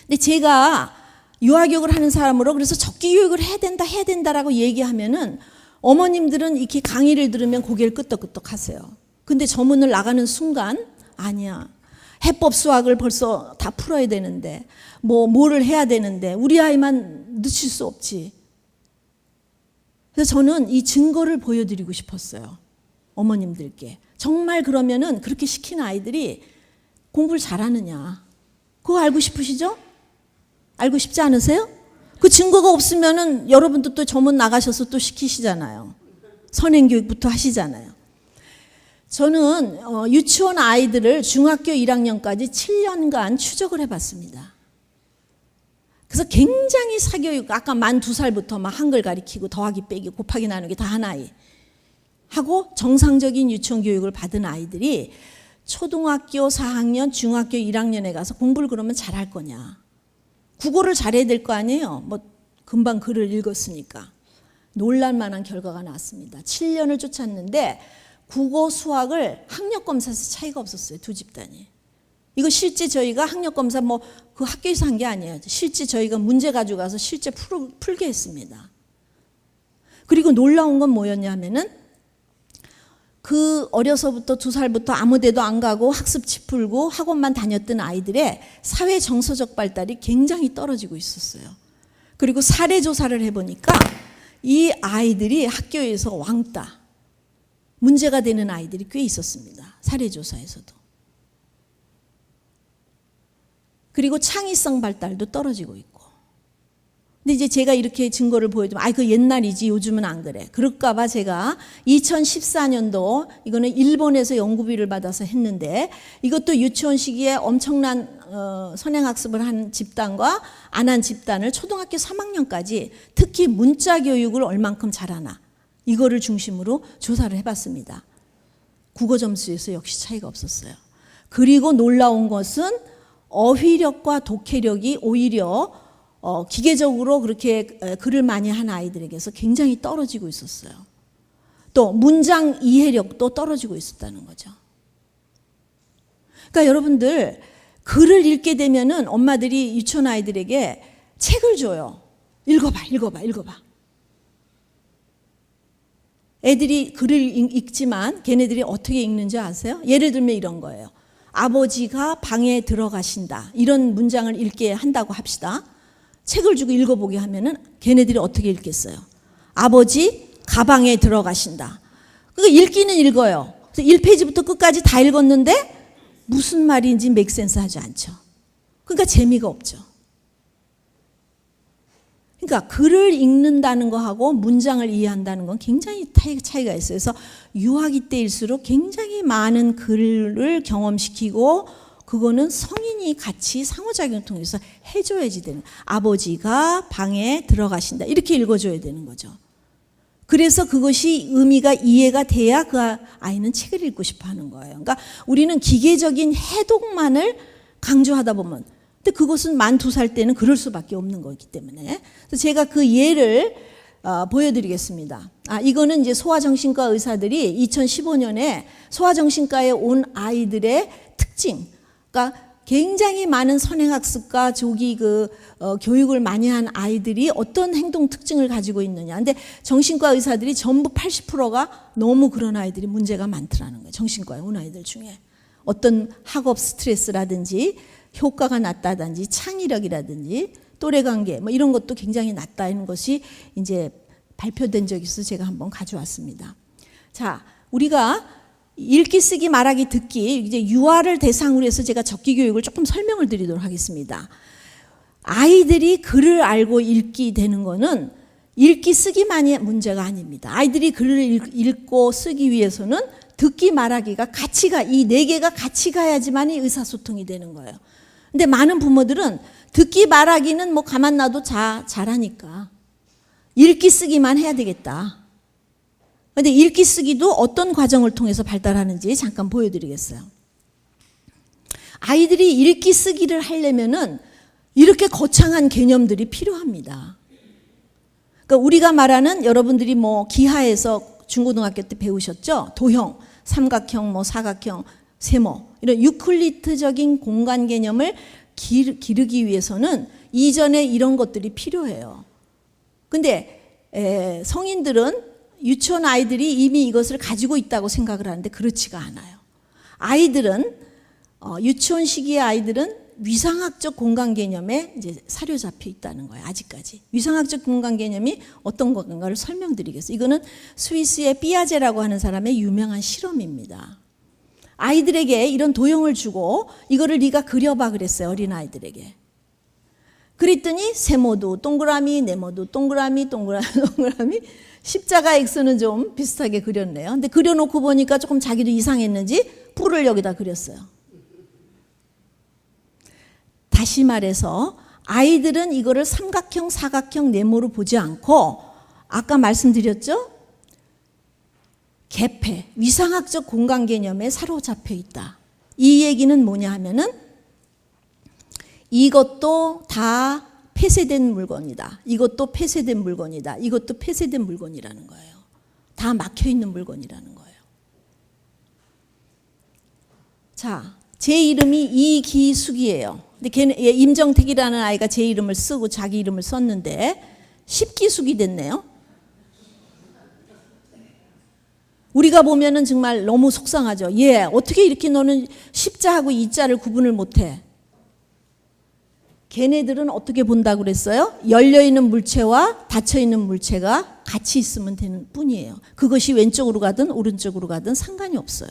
근데 제가 유아교육을 하는 사람으로 그래서 적기 교육을 해야 된다라고 얘기하면은 어머님들은 이렇게 강의를 들으면 고개를 끄덕끄덕 하세요. 근데 저 문을 나가는 순간 아니야. 해법 수학을 벌써 다 풀어야 되는데 뭐를 해야 되는데 우리 아이만 늦출 수 없지. 그래서 저는 이 증거를 보여드리고 싶었어요. 어머님들께. 정말 그러면은 그렇게 시킨 아이들이 공부를 잘하느냐. 그거 알고 싶으시죠? 알고 싶지 않으세요? 그 증거가 없으면은 여러분도 또 저문 나가셔서 또 시키시잖아요. 선행교육부터 하시잖아요. 저는 유치원 아이들을 중학교 1학년까지 7년간 추적을 해봤습니다. 그래서 굉장히 사교육, 아까 만 2살부터 막 한글 가리키고 더하기 빼기 곱하기 나누기 다 한 아이 하고 정상적인 유치원 교육을 받은 아이들이 초등학교 4학년, 중학교 1학년에 가서 공부를 그러면 잘할 거냐. 국어를 잘해야 될 거 아니에요. 뭐 금방 글을 읽었으니까. 놀랄만한 결과가 나왔습니다. 7년을 쫓았는데 국어, 수학을 학력검사에서 차이가 없었어요. 두 집단이. 이거 실제 저희가 학력검사 그 학교에서 한 게 아니에요. 실제 저희가 문제 가져가서 실제 풀게 했습니다. 그리고 놀라운 건 뭐였냐면은 그 어려서부터 2살부터 아무 데도 안 가고 학습지 풀고 학원만 다녔던 아이들의 사회 정서적 발달이 굉장히 떨어지고 있었어요. 그리고 사례 조사를 해보니까 이 아이들이 학교에서 왕따, 문제가 되는 아이들이 꽤 있었습니다. 사례 조사에서도. 그리고 창의성 발달도 떨어지고 있고. 근데 이제 제가 이렇게 증거를 보여주면 그 옛날이지 요즘은 안 그래. 그럴까 봐 제가 2014년도 이거는 일본에서 연구비를 받아서 했는데 이것도 유치원 시기에 엄청난 선행학습을 한 집단과 안 한 집단을 초등학교 3학년까지 특히 문자 교육을 얼만큼 잘하나 이거를 중심으로 조사를 해봤습니다. 국어 점수에서 역시 차이가 없었어요. 그리고 놀라운 것은 어휘력과 독해력이 오히려 기계적으로 그렇게 글을 많이 한 아이들에게서 굉장히 떨어지고 있었어요. 또 문장 이해력도 떨어지고 있었다는 거죠. 그러니까 여러분들 글을 읽게 되면은 엄마들이 유치원 아이들에게 책을 줘요. 읽어봐. 애들이 글을 읽지만 걔네들이 어떻게 읽는지 아세요? 예를 들면 이런 거예요. 아버지가 방에 들어가신다. 이런 문장을 읽게 한다고 합시다. 책을 주고 읽어보게 하면은 걔네들이 어떻게 읽겠어요? 아버지 가방에 들어가신다. 그러니까 읽기는 읽어요. 그래서 1페이지부터 끝까지 다 읽었는데 무슨 말인지 맥센스 하지 않죠. 그러니까 재미가 없죠. 그러니까 글을 읽는다는 거하고 문장을 이해한다는 건 굉장히 차이가 있어요. 그래서 유아기 때일수록 굉장히 많은 글을 경험시키고 그거는 성인이 같이 상호작용을 통해서 해줘야지 되는. 아버지가 방에 들어가신다. 이렇게 읽어줘야 되는 거죠. 그래서 그것이 의미가 이해가 돼야 그 아이는 책을 읽고 싶어 하는 거예요. 그러니까 우리는 기계적인 해독만을 강조하다 보면 근데 그것은 만 2살 때는 그럴 수밖에 없는 거기 때문에. 그래서 제가 그 예를 보여드리겠습니다. 이거는 이제 소아정신과 의사들이 2015년에 소아정신과에 온 아이들의 특징, 그러니까 굉장히 많은 선행학습과 조기 교육을 많이 한 아이들이 어떤 행동 특징을 가지고 있느냐. 근데 정신과 의사들이 전부 80%가 너무 그런 아이들이 문제가 많더라는 거예요. 정신과에 온 아이들 중에. 어떤 학업 스트레스라든지 효과가 낮다든지 창의력이라든지 또래관계 이런 것도 굉장히 낮다는 것이 이제 발표된 적이 있어서 제가 한번 가져왔습니다. 자, 우리가 읽기, 쓰기, 말하기, 듣기 이제 유아를 대상으로 해서 제가 적기 교육을 조금 설명을 드리도록 하겠습니다. 아이들이 글을 알고 읽기 되는 거는 읽기, 쓰기만이 문제가 아닙니다. 아이들이 글을 읽고 쓰기 위해서는 듣기, 말하기가 같이 이 4개가 같이 가야지만이 의사소통이 되는 거예요. 근데 많은 부모들은 듣기, 말하기는 가만 놔도 잘하니까 읽기, 쓰기만 해야 되겠다. 근데 읽기, 쓰기도 어떤 과정을 통해서 발달하는지 잠깐 보여드리겠어요. 아이들이 읽기 쓰기를 하려면은 이렇게 거창한 개념들이 필요합니다. 그러니까 우리가 말하는 여러분들이 뭐 기하에서 중고등학교 때 배우셨죠? 도형, 삼각형, 뭐 사각형, 세모 이런 유클리드적인 공간 개념을 기르기 위해서는 이전에 이런 것들이 필요해요. 근데 성인들은 유치원 아이들이 이미 이것을 가지고 있다고 생각을 하는데 그렇지가 않아요. 아이들은 유치원 시기의 아이들은 위상학적 공간 개념에 이제 사로잡혀 있다는 거예요. 아직까지. 위상학적 공간 개념이 어떤 건가를 설명드리겠어요. 이거는 스위스의 삐아제라고 하는 사람의 유명한 실험입니다. 아이들에게 이런 도형을 주고 이거를 네가 그려봐 그랬어요. 어린아이들에게. 그랬더니 세모도 동그라미, 네모도 동그라미, 동그라미, 십자가 X는 좀 비슷하게 그렸네요. 근데 그려놓고 보니까 조금 자기도 이상했는지 뿔을 여기다 그렸어요. 다시 말해서 아이들은 이거를 삼각형, 사각형, 네모로 보지 않고 아까 말씀드렸죠? 개폐, 위상학적 공간 개념에 사로잡혀 있다. 이 얘기는 뭐냐 하면은 이것도 다 폐쇄된 물건이다. 이것도 폐쇄된 물건이다. 이것도 폐쇄된 물건이라는 거예요. 다 막혀있는 물건이라는 거예요. 자, 제 이름이 이기숙이에요. 근데 임정택이라는 아이가 제 이름을 쓰고 자기 이름을 썼는데 십기숙이 됐네요. 우리가 보면은 정말 너무 속상하죠. 예, 어떻게 이렇게 너는 십자하고 이자를 구분을 못해? 걔네들은 어떻게 본다고 그랬어요? 열려있는 물체와 닫혀있는 물체가 같이 있으면 되는 뿐이에요. 그것이 왼쪽으로 가든 오른쪽으로 가든 상관이 없어요.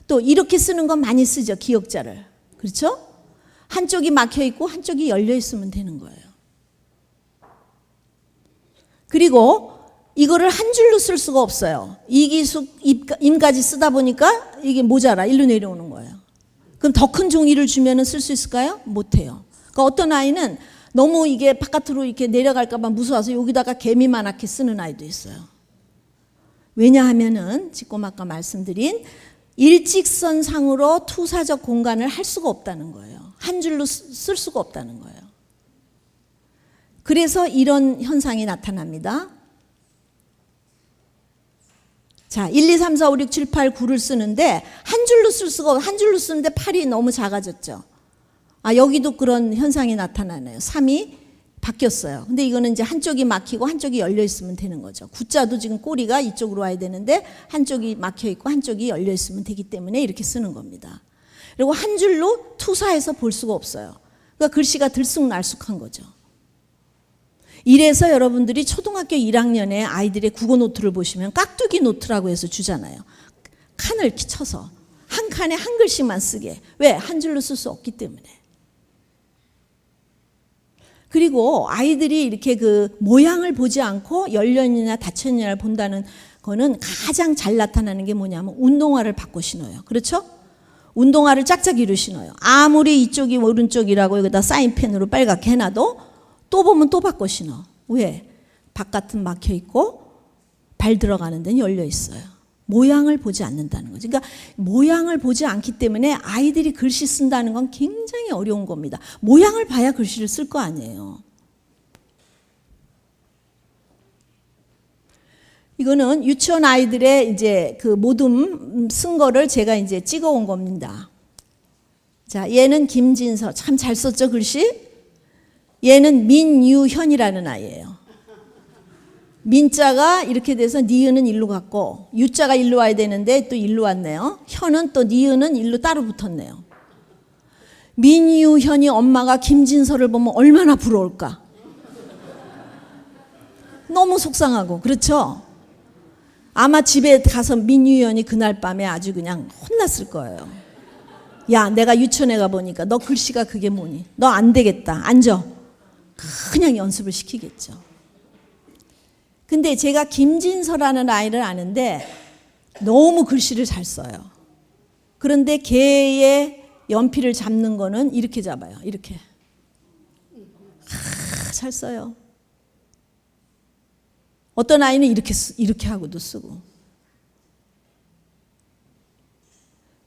또 이렇게 쓰는 건 많이 쓰죠. 기역자를. 그렇죠? 한쪽이 막혀있고 한쪽이 열려있으면 되는 거예요. 그리고 이거를 한 줄로 쓸 수가 없어요. 이기숙 임까지 쓰다 보니까 이게 모자라. 일로 내려오는 거예요. 그럼 더 큰 종이를 주면 쓸 수 있을까요? 못해요. 그러니까 어떤 아이는 너무 이게 바깥으로 이렇게 내려갈까 봐 무서워서 여기다가 개미만하게 쓰는 아이도 있어요. 왜냐하면은 지금 아까 말씀드린 일직선상으로 투사적 공간을 할 수가 없다는 거예요. 한 줄로 쓸 수가 없다는 거예요. 그래서 이런 현상이 나타납니다. 자, 1, 2, 3, 4, 5, 6, 7, 8, 9를 쓰는데 한 줄로 쓸 수가 없어요. 한 줄로 쓰는데 8이 너무 작아졌죠. 아, 여기도 그런 현상이 나타나네요. 3이 바뀌었어요. 근데 이거는 이제 한쪽이 막히고 한쪽이 열려 있으면 되는 거죠. 구자도 지금 꼬리가 이쪽으로 와야 되는데 한쪽이 막혀 있고 한쪽이 열려 있으면 되기 때문에 이렇게 쓰는 겁니다. 그리고 한 줄로 투사해서 볼 수가 없어요. 그러니까 글씨가 들쑥날쑥한 거죠. 이래서 여러분들이 초등학교 1학년에 아이들의 국어 노트를 보시면 깍두기 노트라고 해서 주잖아요. 칸을 쳐서 한 칸에 한 글씨만 쓰게. 왜? 한 줄로 쓸 수 없기 때문에. 그리고 아이들이 이렇게 그 모양을 보지 않고 열렸느냐 닫혔느냐를 본다는 거는 가장 잘 나타나는 게 뭐냐면 운동화를 바꿔 신어요. 그렇죠? 운동화를 짝짝이로 신어요. 아무리 이쪽이 오른쪽이라고 여기다 사인펜으로 빨갛게 해놔도 또 보면 또 바꿔 신어. 왜? 바깥은 막혀 있고 발 들어가는 데는 열려 있어요. 모양을 보지 않는다는 거죠. 그러니까 모양을 보지 않기 때문에 아이들이 글씨 쓴다는 건 굉장히 어려운 겁니다. 모양을 봐야 글씨를 쓸 거 아니에요. 이거는 유치원 아이들의 이제 그 모둠 쓴 거를 제가 이제 찍어 온 겁니다. 자, 얘는 김진서. 참 잘 썼죠, 글씨? 얘는 민유현이라는 아이예요. 민자가 이렇게 돼서 니은은 일로 갔고 유자가 일로 와야 되는데 또 일로 왔네요. 현은 또 니은은 일로 따로 붙었네요. 민유현이 엄마가 김진서를 보면 얼마나 부러울까? 너무 속상하고 그렇죠? 아마 집에 가서 민유현이 그날 밤에 아주 그냥 혼났을 거예요. 야, 내가 유치원에 가보니까 너 글씨가 그게 뭐니? 너 안 되겠다. 앉아. 그냥 연습을 시키겠죠. 근데 제가 김진서라는 아이를 아는데 너무 글씨를 잘 써요. 그런데 걔의 연필을 잡는 거는 이렇게 잡아요. 이렇게. 잘 써요. 어떤 아이는 이렇게 하고도 쓰고.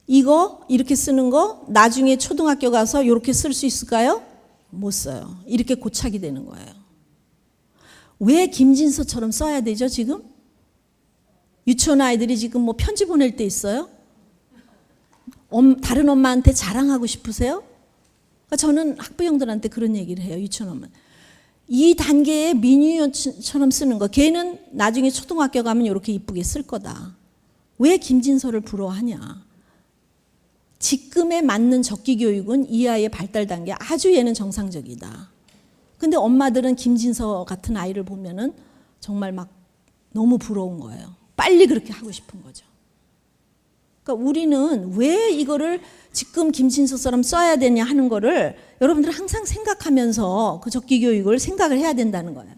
이거 이렇게 쓰는 거 나중에 초등학교 가서 이렇게 쓸 수 있을까요? 못 써요. 이렇게 고착이 되는 거예요. 왜 김진서처럼 써야 되죠, 지금? 유치원 아이들이 지금 뭐 편지 보낼 때 있어요? 다른 엄마한테 자랑하고 싶으세요? 그러니까 저는 학부형들한테 그런 얘기를 해요, 유치원 엄마. 이 단계에 민유연처럼 쓰는 거, 걔는 나중에 초등학교 가면 이렇게 이쁘게 쓸 거다. 왜 김진서를 부러워하냐? 지금에 맞는 적기 교육은 이 아이의 발달 단계 아주 얘는 정상적이다. 근데 엄마들은 김진서 같은 아이를 보면은 정말 막 너무 부러운 거예요. 빨리 그렇게 하고 싶은 거죠. 그러니까 우리는 왜 이거를 지금 김진서처럼 써야 되냐 하는 거를 여러분들 항상 생각하면서 그 적기 교육을 생각을 해야 된다는 거예요.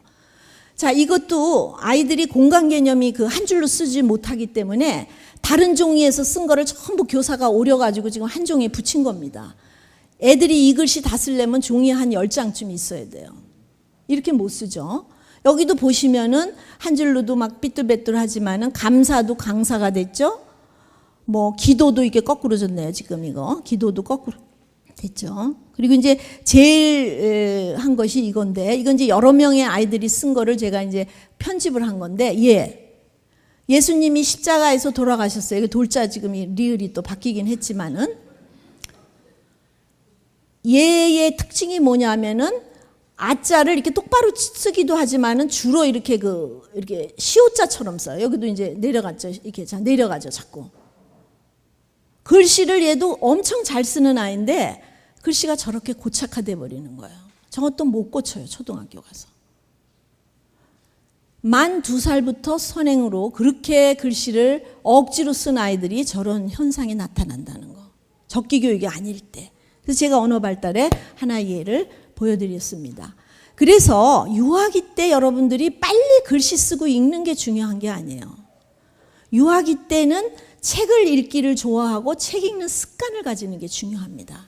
자, 이것도 아이들이 공간 개념이 그 한 줄로 쓰지 못하기 때문에 다른 종이에서 쓴 거를 전부 교사가 오려가지고 지금 한 종이에 붙인 겁니다. 애들이 이 글씨 다 쓰려면 종이 한 10장쯤 있어야 돼요. 이렇게 못 쓰죠. 여기도 보시면은 한 줄로도 막 삐뚤빼뚤하지만은 감사도 강사가 됐죠. 뭐 기도도 이게 거꾸로졌네요. 지금 이거 기도도 거꾸로 됐죠. 그리고 이제 제일 한 것이 이건데, 이건 이제 여러 명의 아이들이 쓴 거를 제가 이제 편집을 한 건데, 예수님이 십자가에서 돌아가셨어요. 이게 돌자 지금 리을이 또 바뀌긴 했지만은, 얘의 특징이 뭐냐면은 아자를 이렇게 똑바로 쓰기도 하지만은 주로 이렇게 이렇게 시옷자처럼 써요. 여기도 이제 내려갔죠. 이렇게 내려가죠, 자꾸. 글씨를 얘도 엄청 잘 쓰는 아이인데 글씨가 저렇게 고착화돼 버리는 거예요. 저것도 못 고쳐요, 초등학교 가서. 만 2살부터 선행으로 그렇게 글씨를 억지로 쓴 아이들이 저런 현상이 나타난다는 거. 적기 교육이 아닐 때. 그래서 제가 언어 발달의 하나의 예를 보여드렸습니다. 그래서 유아기 때 여러분들이 빨리 글씨 쓰고 읽는 게 중요한 게 아니에요. 유아기 때는 책을 읽기를 좋아하고 책 읽는 습관을 가지는 게 중요합니다.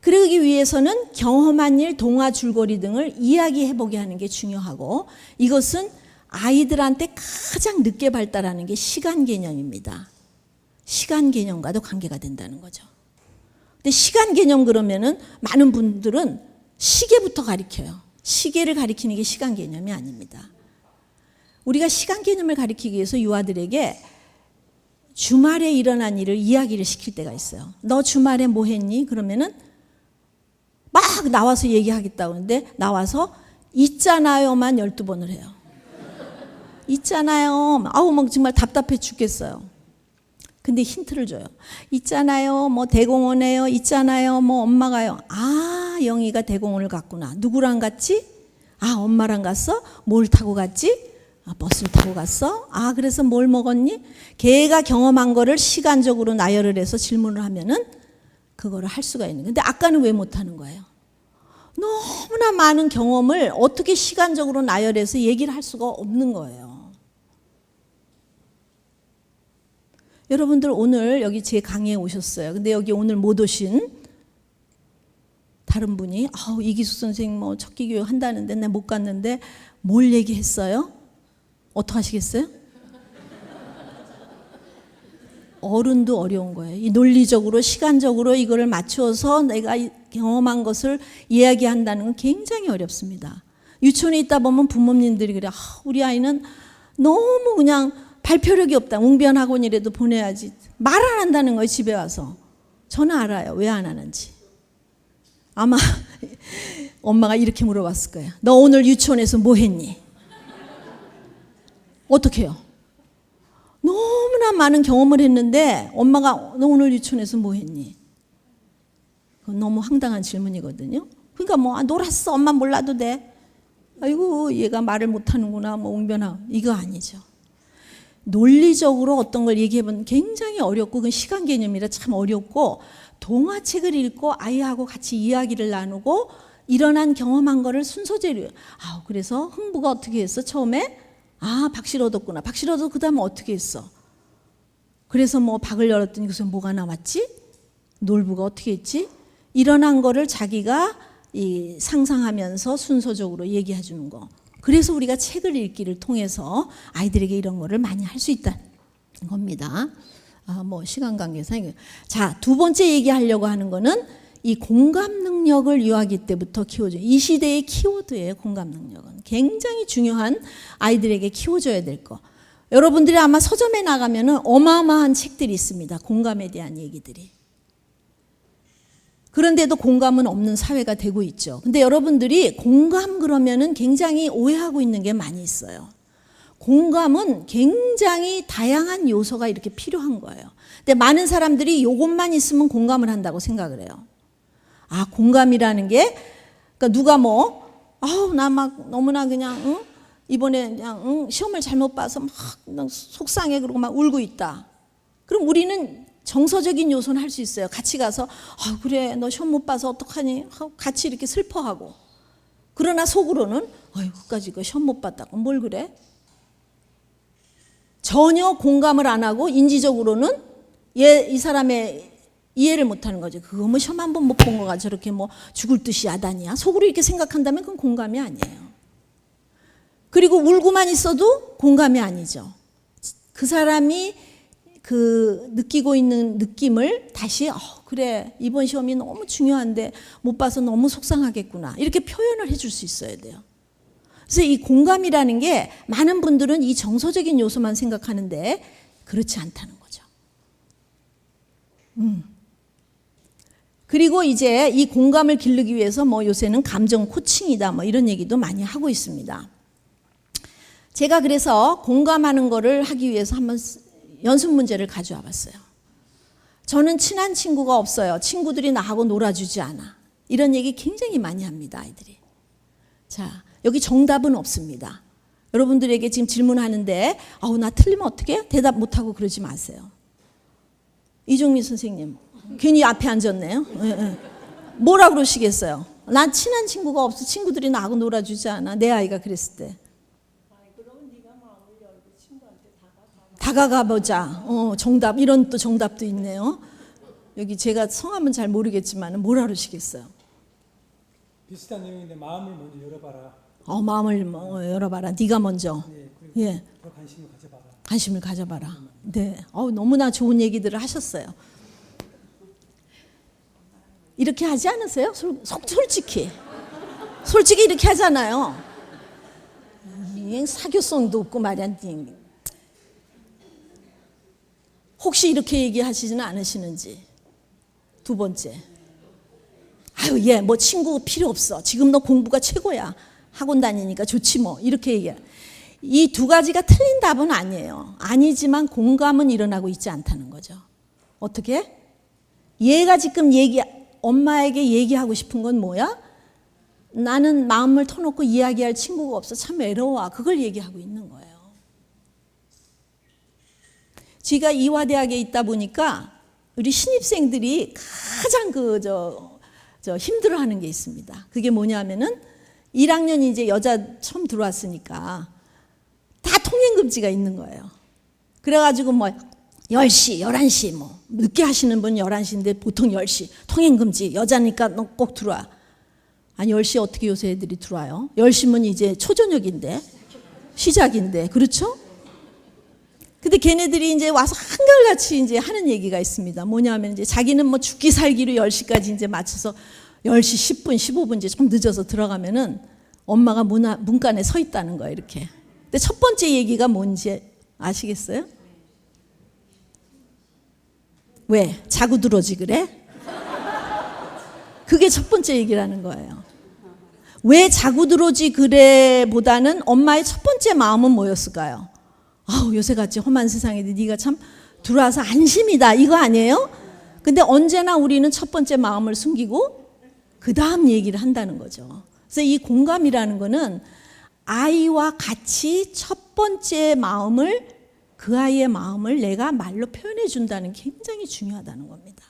그러기 위해서는 경험한 일, 동화, 줄거리 등을 이야기해보게 하는 게 중요하고, 이것은 아이들한테 가장 늦게 발달하는 게 시간 개념입니다. 시간 개념과도 관계가 된다는 거죠. 근데 시간 개념 그러면은 많은 분들은 시계부터 가리켜요. 시계를 가리키는 게 시간 개념이 아닙니다. 우리가 시간 개념을 가리키기 위해서 유아들에게 주말에 일어난 일을 이야기를 시킬 때가 있어요. 너 주말에 뭐 했니? 그러면은 막 나와서 얘기하겠다고 하는데 나와서 있잖아요만 12번을 해요. 있잖아요. 아우 막 정말 답답해 죽겠어요. 근데 힌트를 줘요. 있잖아요. 뭐 대공원에요. 있잖아요. 뭐 엄마가요. 아, 영희가 대공원을 갔구나. 누구랑 갔지? 아, 엄마랑 갔어? 뭘 타고 갔지? 아, 버스를 타고 갔어? 아, 그래서 뭘 먹었니? 걔가 경험한 거를 시간적으로 나열을 해서 질문을 하면은 그거를 할 수가 있는. 근데 아까는 왜 못하는 거예요? 너무나 많은 경험을 어떻게 시간적으로 나열해서 얘기를 할 수가 없는 거예요. 여러분들 오늘 여기 제 강의에 오셨어요. 근데 여기 오늘 못 오신 다른 분이 이기숙 선생님 뭐 척기 교육 한다는데 내가 못 갔는데 뭘 얘기했어요? 어떻게 하시겠어요? 어른도 어려운 거예요. 이 논리적으로 시간적으로 이거를 맞추어서 내가 경험한 것을 이야기한다는 건 굉장히 어렵습니다. 유치원에 있다 보면 부모님들이 그래. 우리 아이는 너무 그냥 발표력이 없다. 웅변학원이라도 보내야지. 말 안 한다는 거예요, 집에 와서. 저는 알아요. 왜 안 하는지. 아마 엄마가 이렇게 물어봤을 거예요. 너 오늘 유치원에서 뭐 했니? 어떻게 해요? 너무나 많은 경험을 했는데 엄마가 너 오늘 유치원에서 뭐 했니? 그건 너무 황당한 질문이거든요. 그러니까 뭐 놀았어. 엄마 몰라도 돼. 아이고 얘가 말을 못하는구나. 뭐 웅변학 이거 아니죠. 논리적으로 어떤 걸 얘기해보면 굉장히 어렵고 그건 시간 개념이라 참 어렵고 동화책을 읽고 아이하고 같이 이야기를 나누고 일어난 경험한 거를 순서대로 그래서 흥부가 어떻게 했어? 처음에 박씨를 얻었구나. 박씨를 얻어 그 다음에 어떻게 했어? 그래서 뭐 박을 열었더니 그래서 뭐가 나왔지? 놀부가 어떻게 했지? 일어난 거를 자기가 상상하면서 순서적으로 얘기해 주는 거. 그래서 우리가 책을 읽기를 통해서 아이들에게 이런 거를 많이 할 수 있다는 겁니다. 뭐 시간 관계상. 자, 두 번째 얘기하려고 하는 거는 이 공감 능력을 유아기 때부터 키워줘. 이 시대의 키워드예요. 공감 능력은 굉장히 중요한 아이들에게 키워줘야 될 거. 여러분들이 아마 서점에 나가면은 어마어마한 책들이 있습니다. 공감에 대한 얘기들이. 그런데도 공감은 없는 사회가 되고 있죠. 근데 여러분들이 공감 그러면은 굉장히 오해하고 있는 게 많이 있어요. 공감은 굉장히 다양한 요소가 이렇게 필요한 거예요. 근데 많은 사람들이 이것만 있으면 공감을 한다고 생각을 해요. 공감이라는 게, 그러니까 누가 나 막 너무나 그냥, 응? 이번에 그냥, 응? 시험을 잘못 봐서 막 속상해 그러고 막 울고 있다. 그럼 우리는 정서적인 요소는 할 수 있어요. 같이 가서, 그래, 너 시험 못 봐서 어떡하니? 하고 같이 이렇게 슬퍼하고. 그러나 속으로는, 그까지 시험 못 봤다고 뭘 그래? 전혀 공감을 안 하고 인지적으로는 이 사람의 이해를 못하는 거죠. 그거 뭐 시험 한 번 못 본 거가 저렇게 뭐 죽을 듯이 야단이야. 속으로 이렇게 생각한다면 그건 공감이 아니에요. 그리고 울고만 있어도 공감이 아니죠. 그 사람이 그 느끼고 있는 느낌을 다시 그래, 이번 시험이 너무 중요한데 못 봐서 너무 속상하겠구나, 이렇게 표현을 해줄 수 있어야 돼요. 그래서 이 공감이라는 게 많은 분들은 이 정서적인 요소만 생각하는데 그렇지 않다는 거죠. 그리고 이제 이 공감을 기르기 위해서 요새는 감정 코칭이다 이런 얘기도 많이 하고 있습니다. 제가 그래서 공감하는 거를 하기 위해서 한번 연습 문제를 가져와 봤어요. 저는 친한 친구가 없어요. 친구들이 나하고 놀아주지 않아. 이런 얘기 굉장히 많이 합니다, 아이들이. 자, 여기 정답은 없습니다. 여러분들에게 지금 질문하는데 나 틀리면 어떡해? 대답 못하고 그러지 마세요. 이종민 선생님 괜히 앞에 앉았네요. 네. 뭐라 그러시겠어요? 난 친한 친구가 없어. 친구들이 나하고 놀아주지 않아. 내 아이가 그랬을 때. 다가가 보자. 정답. 이런 또 정답도 있네요. 여기 제가 성함은 잘 모르겠지만 뭐라 그러시겠어요? 비슷한 내용인데 마음을 먼저 열어봐라. 마음을 열어봐라. 네가 먼저. 예. 더 관심을 가져봐라. 관심을 가져봐라. 네. 너무나 좋은 얘기들을 하셨어요. 이렇게 하지 않으세요? 솔직히 이렇게 하잖아요. 사교성도 없고 말이야. 혹시 이렇게 얘기하시지는 않으시는지. 두 번째, 친구 필요 없어. 지금 너 공부가 최고야. 학원 다니니까 좋지 이렇게 얘기해. 이 두 가지가 틀린 답은 아니에요. 아니지만 공감은 일어나고 있지 않다는 거죠. 어떻게? 얘가 지금 엄마에게 얘기하고 싶은 건 뭐야? 나는 마음을 터놓고 이야기할 친구가 없어. 참 외로워. 그걸 얘기하고 있는 거예요. 제가 이화대학에 있다 보니까 우리 신입생들이 가장 힘들어하는 게 있습니다. 그게 뭐냐면은 1학년 이제 여자 처음 들어왔으니까 다 통행금지가 있는 거예요. 그래가지고 10시, 11시 늦게 하시는 분 11시인데 보통 10시 통행금지. 여자니까 너 꼭 들어와. 아니 10시에 어떻게 요새 애들이 들어와요? 10시면 이제 초저녁인데 시작인데 그렇죠? 근데 걔네들이 이제 와서 한결같이 이제 하는 얘기가 있습니다. 뭐냐면 이제 자기는 죽기 살기로 10시까지 이제 맞춰서 10시 10분, 15분 이제 좀 늦어서 들어가면은 엄마가 문간에 서 있다는 거예요, 이렇게. 근데 첫 번째 얘기가 뭔지 아시겠어요? 왜? 자고 들어오지 그래? 그게 첫 번째 얘기라는 거예요. 왜 자고 들어오지 그래 보다는 엄마의 첫 번째 마음은 뭐였을까요? 요새같이 험한 세상에 네가 참 들어와서 안심이다, 이거 아니에요? 근데 언제나 우리는 첫 번째 마음을 숨기고 그 다음 얘기를 한다는 거죠. 그래서 이 공감이라는 거는 아이와 같이 첫 번째 마음을, 그 아이의 마음을 내가 말로 표현해 준다는 게 굉장히 중요하다는 겁니다.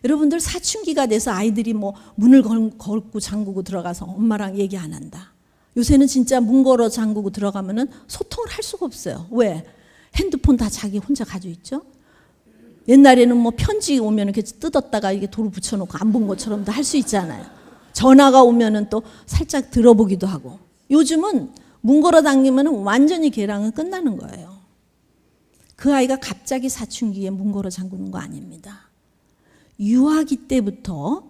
여러분들 사춘기가 돼서 아이들이 문을 걸고 잠그고 들어가서 엄마랑 얘기 안 한다. 요새는 진짜 문 걸어 잠그고 들어가면은 소통을 할 수가 없어요. 왜? 핸드폰 다 자기 혼자 가지고 있죠. 옛날에는 편지 오면 이렇게 뜯었다가 이게 도로 붙여놓고 안 본 것처럼도 할 수 있잖아요. 전화가 오면은 또 살짝 들어보기도 하고. 요즘은 문 걸어 당기면은 완전히 걔랑은 끝나는 거예요. 그 아이가 갑자기 사춘기에 문 걸어 잠그는 거 아닙니다. 유아기 때부터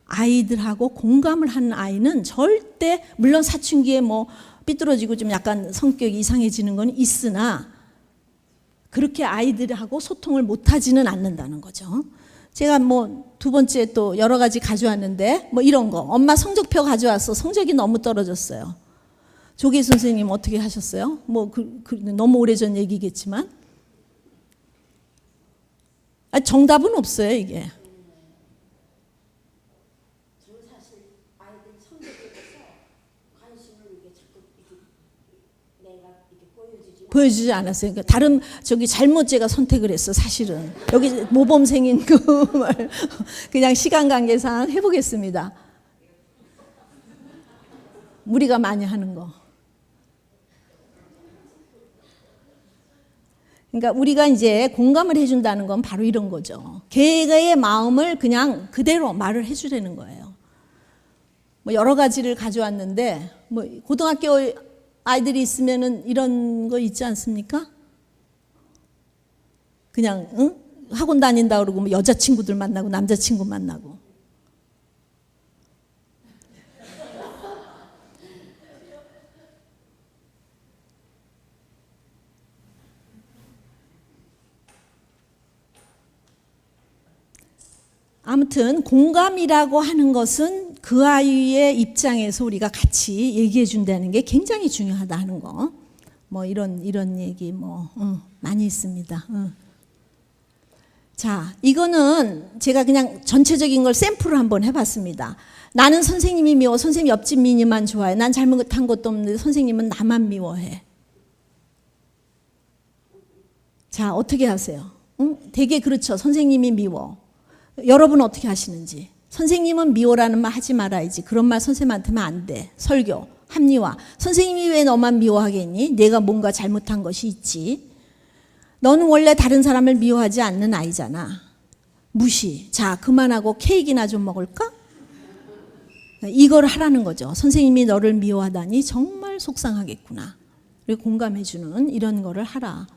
아이들하고 공감을 하는 아이는 절대, 물론 사춘기에 뭐 삐뚤어지고 좀 약간 성격이 이상해지는 건 있으나 그렇게 아이들하고 소통을 못하지는 않는다는 거죠. 제가 뭐 두 번째 또 여러 가지 가져왔는데 뭐 이런 거, 엄마 성적표 가져왔어. 성적이 너무 떨어졌어요. 조계 선생님 어떻게 하셨어요? 뭐 너무 오래전 얘기겠지만 정답은 없어요 이게. 보여주지 않았어요. 그러니까 다른 잘못 제가 선택을 했어 사실은. 여기 모범생인 그 그냥 시간 관계상 해보겠습니다. 우리가 많이 하는 거. 그러니까 우리가 이제 공감을 해준다는 건 바로 이런 거죠. 걔의 마음을 그냥 그대로 말을 해주려는 거예요. 뭐 여러 가지를 가져왔는데 뭐 고등학교 아이들이 있으면은 이런 거 있지 않습니까? 그냥 학원 다닌다 그러고 뭐 여자친구들 만나고 남자친구 만나고. 아무튼 공감이라고 하는 것은 그 아이의 입장에서 우리가 같이 얘기해 준다는 게 굉장히 중요하다 하는 거. 뭐 이런 얘기 뭐 많이 있습니다. 자, 이거는 제가 그냥 전체적인 걸 샘플을 한번 해봤습니다. 나는 선생님이 미워. 선생님 옆집 미니만 좋아해. 난 잘못한 것도 없는데 선생님은 나만 미워해. 자, 어떻게 하세요? 되게 그렇죠. 선생님이 미워. 여러분 어떻게 하시는지. 선생님은 미워라는 말 하지 말아야지. 그런 말 선생님한테 하면 안 돼. 설교, 합리화. 선생님이 왜 너만 미워하겠니? 내가 뭔가 잘못한 것이 있지. 너는 원래 다른 사람을 미워하지 않는 아이잖아. 무시. 자, 그만하고 케이크나 좀 먹을까? 이걸 하라는 거죠. 선생님이 너를 미워하다니 정말 속상하겠구나. 그리고 공감해주는 이런 거를 하라.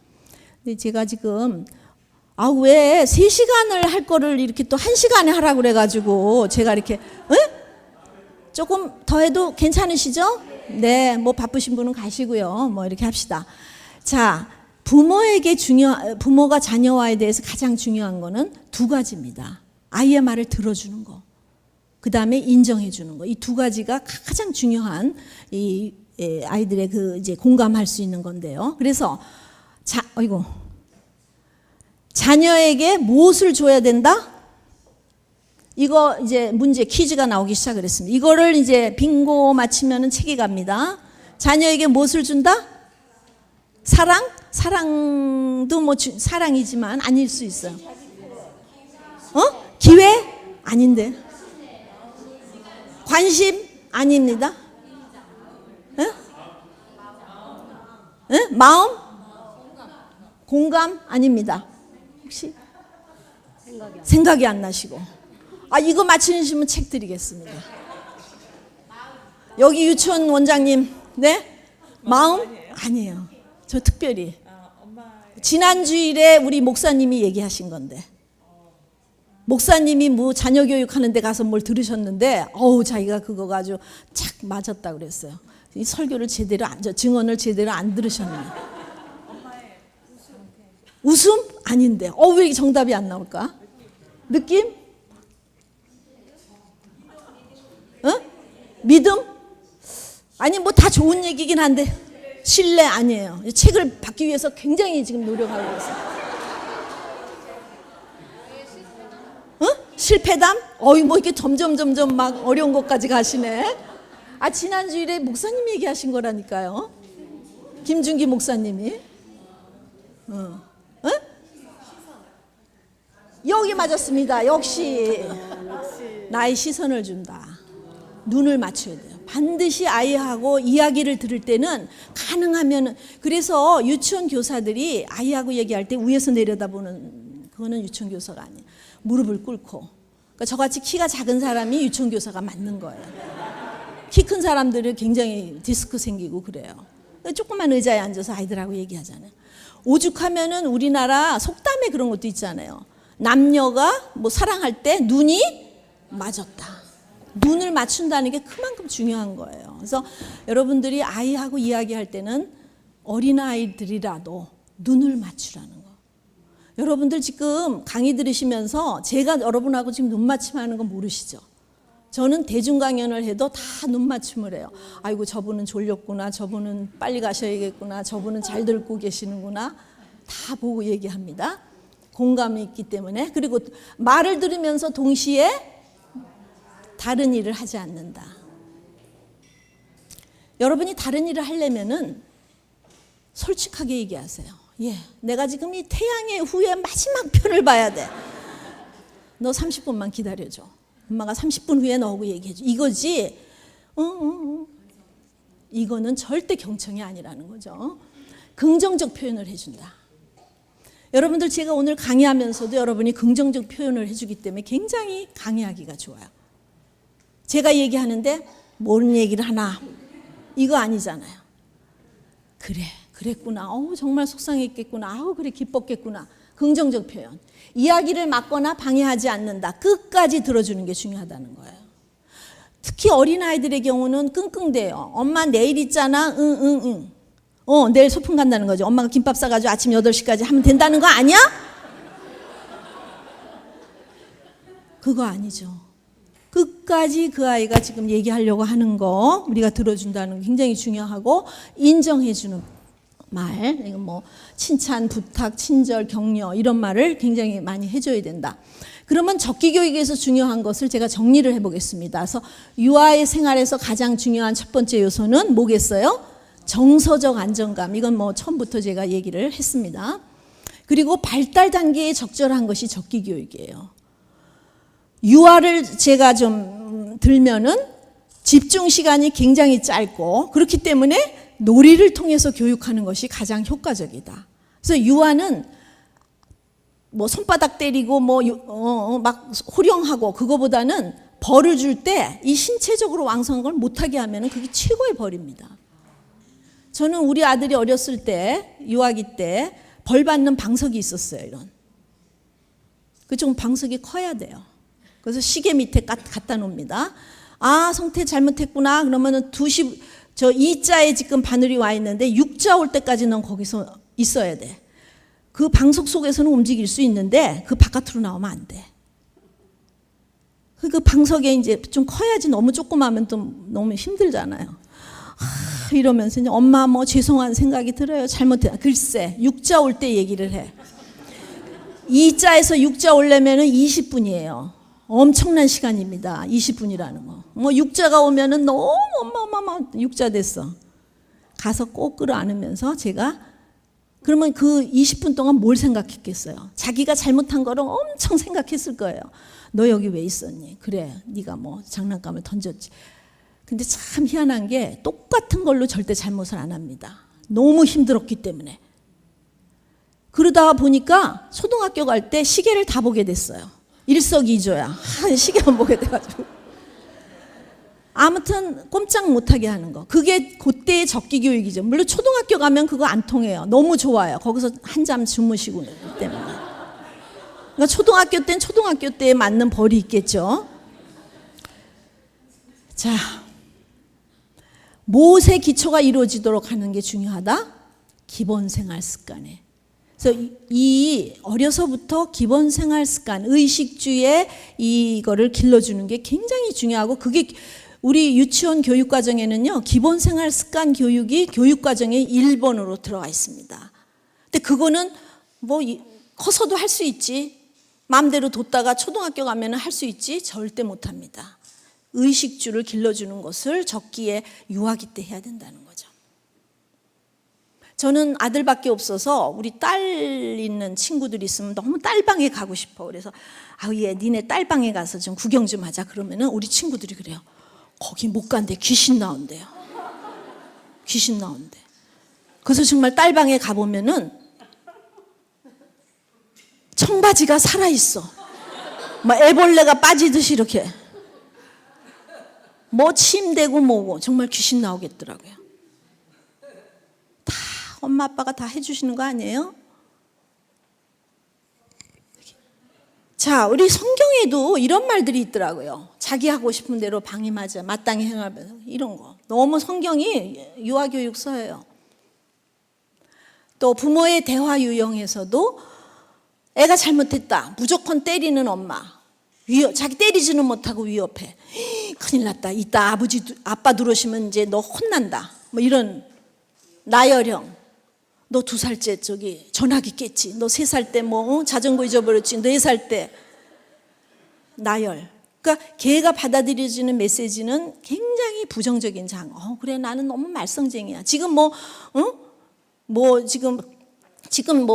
근데 제가 지금 왜 3시간을 할 거를 이렇게 또 1시간에 하라고 그래가지고 제가 이렇게 조금 더 해도 괜찮으시죠? 네, 뭐 바쁘신 분은 가시고요. 뭐 이렇게 합시다. 자, 부모가 자녀와에 대해서 가장 중요한 거는 2가지입니다. 아이의 말을 들어주는 거, 그 다음에 인정해 주는 거. 이 2가지가 가장 중요한 이 아이들의 이제 공감할 수 있는 건데요. 그래서 자녀에게 무엇을 줘야 된다? 이거 이제 문제 퀴즈가 나오기 시작을 했습니다. 이거를 이제 빙고 맞히면은 책이 갑니다. 자녀에게 무엇을 준다? 사랑? 사랑도 뭐 사랑이지만 아닐 수 있어요. 기회? 아닌데. 관심? 아닙니다. 마음? 공감? 아닙니다. 혹시 생각이 안 나시고. 이거 맞히시면 책 드리겠습니다. 여기 유치원 원장님, 네? 마음? 아니에요. 저 특별히. 지난 주일에 우리 목사님이 얘기하신 건데. 목사님이 뭐 자녀 교육하는 데 가서 뭘 들으셨는데 자기가 그거가 아주 착 맞았다 그랬어요. 이 설교를 증언을 제대로 안 들으셨네. 웃음? 아닌데. 왜 이렇게 정답이 안 나올까? 느낌? 믿음? 아니 뭐 다 좋은 얘기긴 한데 신뢰 아니에요. 책을 받기 위해서 굉장히 지금 노력하고 있어요. 실패담? 뭐 이렇게 점점 막 어려운 것까지 가시네. 지난주일에 목사님 얘기하신 거라니까요. 김준기 목사님이. 여기 맞았습니다. 역시 나의 시선을 준다. 눈을 맞춰야 돼요. 반드시 아이하고 이야기를 들을 때는 가능하면, 그래서 유치원 교사들이 아이하고 얘기할 때 위에서 내려다보는 그거는 유치원 교사가 아니에요. 무릎을 꿇고. 그러니까 저같이 키가 작은 사람이 유치원 교사가 맞는 거예요. 키 큰 사람들은 굉장히 디스크 생기고 그래요. 조그만 의자에 앉아서 아이들하고 얘기하잖아요. 오죽하면은 우리나라 속담에 그런 것도 있잖아요. 남녀가 뭐 사랑할 때 눈이 맞았다. 눈을 맞춘다는 게 그만큼 중요한 거예요. 그래서 여러분들이 아이하고 이야기할 때는 어린아이들이라도 눈을 맞추라는 거. 여러분들 지금 강의 들으시면서 제가 여러분하고 지금 눈 맞춤하는 거 모르시죠? 저는 대중 강연을 해도 다 눈 맞춤을 해요. 아이고 저분은 졸렸구나, 저분은 빨리 가셔야겠구나, 저분은 잘 듣고 계시는구나, 다 보고 얘기합니다. 공감이 있기 때문에. 그리고 말을 들으면서 동시에 다른 일을 하지 않는다. 여러분이 다른 일을 하려면은 솔직하게 얘기하세요. 예, 내가 지금 이 태양의 후예 마지막 편을 봐야 돼. 너 30분만 기다려줘. 엄마가 30분 후에 너하고 얘기해줘. 이거지. 이거는 절대 경청이 아니라는 거죠. 긍정적 표현을 해준다. 여러분들 제가 오늘 강의하면서도 여러분이 긍정적 표현을 해주기 때문에 굉장히 강의하기가 좋아요. 제가 얘기하는데 뭔 얘기를 하나 이거 아니잖아요. 그래 그랬구나. 정말 속상했겠구나. 그래 기뻤겠구나. 긍정적 표현. 이야기를 막거나 방해하지 않는다. 끝까지 들어주는 게 중요하다는 거예요. 특히 어린아이들의 경우는 끙끙대요. 엄마 내일 있잖아. 응. 내일 소풍 간다는 거죠. 엄마가 김밥 싸가지고 아침 8시까지 하면 된다는 거 아니야? 그거 아니죠. 끝까지 그 아이가 지금 얘기하려고 하는 거 우리가 들어준다는 게 굉장히 중요하고, 인정해주는 말, 이건 뭐 칭찬, 부탁, 친절, 격려 이런 말을 굉장히 많이 해줘야 된다. 그러면 적기 교육에서 중요한 것을 제가 정리를 해보겠습니다. 그래서 유아의 생활에서 가장 중요한 첫 번째 요소는 뭐겠어요? 정서적 안정감. 이건 뭐 처음부터 제가 얘기를 했습니다. 그리고 발달 단계에 적절한 것이 적기 교육이에요. 유아를 제가 좀 들면은 집중 시간이 굉장히 짧고, 그렇기 때문에 놀이를 통해서 교육하는 것이 가장 효과적이다. 그래서 유아는 뭐 손바닥 때리고 막 호령하고 그거보다는 벌을 줄 때 이 신체적으로 왕성한 걸 못하게 하면 그게 최고의 벌입니다. 저는 우리 아들이 어렸을 때, 유아기 때 벌 받는 방석이 있었어요. 이런. 그 좀 방석이 커야 돼요. 그래서 시계 밑에 갖다 놓습니다. 아, 성태 잘못했구나. 그러면은 2시, 저 2자에 지금 바늘이 와 있는데 6자 올 때까지 넌 거기서 있어야 돼. 그 방석 속에서는 움직일 수 있는데 그 바깥으로 나오면 안 돼. 그 방석에 이제 좀 커야지, 너무 조그마하면 또 너무 힘들잖아요. 이러면서 이제 엄마 뭐 죄송한 생각이 들어요. 잘못해. 글쎄, 6자 올 때 얘기를 해. 2자에서 6자 오려면은 20분이에요. 엄청난 시간입니다. 20분이라는 거. 뭐 6자가 오면은 너무 엄마 6자 됐어. 가서 꼭 끌어안으면서 제가, 그러면 그 20분 동안 뭘 생각했겠어요? 자기가 잘못한 거를 엄청 생각했을 거예요. 너 여기 왜 있었니? 그래, 네가 뭐 장난감을 던졌지. 근데 참 희한한 게 똑같은 걸로 절대 잘못을 안 합니다. 너무 힘들었기 때문에. 그러다가 보니까 초등학교 갈 때 시계를 다 보게 됐어요. 일석이조야. 시계만 보게 돼가지고. 아무튼 꼼짝 못하게 하는 거. 그게 그때의 적기 교육이죠. 물론 초등학교 가면 그거 안 통해요. 너무 좋아요. 거기서 한잠 주무시고 때문에. 그러니까 초등학교 때는 초등학교 때에 맞는 벌이 있겠죠. 자, 무엇의 기초가 이루어지도록 하는 게 중요하다? 기본 생활 습관에. 그래서 이 어려서부터 기본 생활 습관, 의식주의 이거를 길러주는 게 굉장히 중요하고, 그게 우리 유치원 교육 과정에는요, 기본 생활 습관 교육이 교육 과정의 1번으로 들어가 있습니다. 근데 그거는 뭐 커서도 할 수 있지, 마음대로 뒀다가 초등학교 가면 할 수 있지, 절대 못합니다. 의식주를 길러주는 것을 적기에 유아기 때 해야 된다는 거죠. 저는 아들밖에 없어서 우리 딸 있는 친구들이 있으면 너무 딸방에 가고 싶어. 그래서 얘 니네 딸방에 가서 좀 구경 좀 하자. 그러면은 우리 친구들이 그래요. 거기 못 간대. 귀신 나온대요. 귀신 나온대. 그래서 정말 딸방에 가보면은 청바지가 살아있어. 막 애벌레가 빠지듯이 이렇게. 뭐 침대고 뭐고 정말 귀신 나오겠더라고요. 다 엄마 아빠가 다 해주시는 거 아니에요? 자, 우리 성경에도 이런 말들이 있더라고요. 자기 하고 싶은 대로 방임하자, 마땅히 행하면서 이런 거. 너무 성경이 유아교육서예요. 또 부모의 대화 유형에서도 애가 잘못했다. 무조건 때리는 엄마. 자기 때리지는 못하고 위협해. 큰일 났다. 이따 아빠 들어오시면 이제 너 혼난다. 뭐 이런 나열형. 너 2살째 저기 전화기 깼지. 너 3살 때 뭐 자전거 잊어버렸지. 4살 때 나열. 그러니까 걔가 받아들여지는 메시지는 굉장히 부정적인 장어. 그래 나는 너무 말썽쟁이야. 지금 지금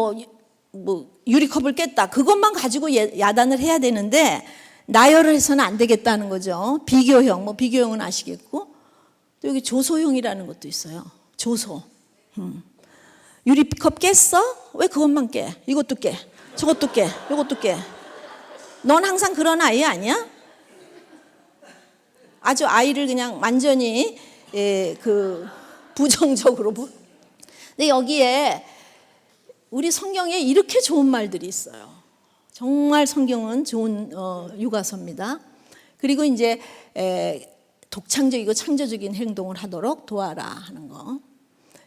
유리컵을 깼다. 그것만 가지고 야단을 해야 되는데 나열을 해서는 안 되겠다는 거죠. 비교형, 비교형은 아시겠고 또 여기 조소형이라는 것도 있어요. 조소. 유리컵 깼어? 왜 그것만 깨? 이것도 깨. 저것도 깨. 이것도 깨. 넌 항상 그런 아이 아니야? 아주 아이를 그냥 완전히 부정적으로. 근데 여기에 우리 성경에 이렇게 좋은 말들이 있어요. 정말 성경은 좋은 육아서입니다. 그리고 이제 독창적이고 창조적인 행동을 하도록 도와라 하는 거.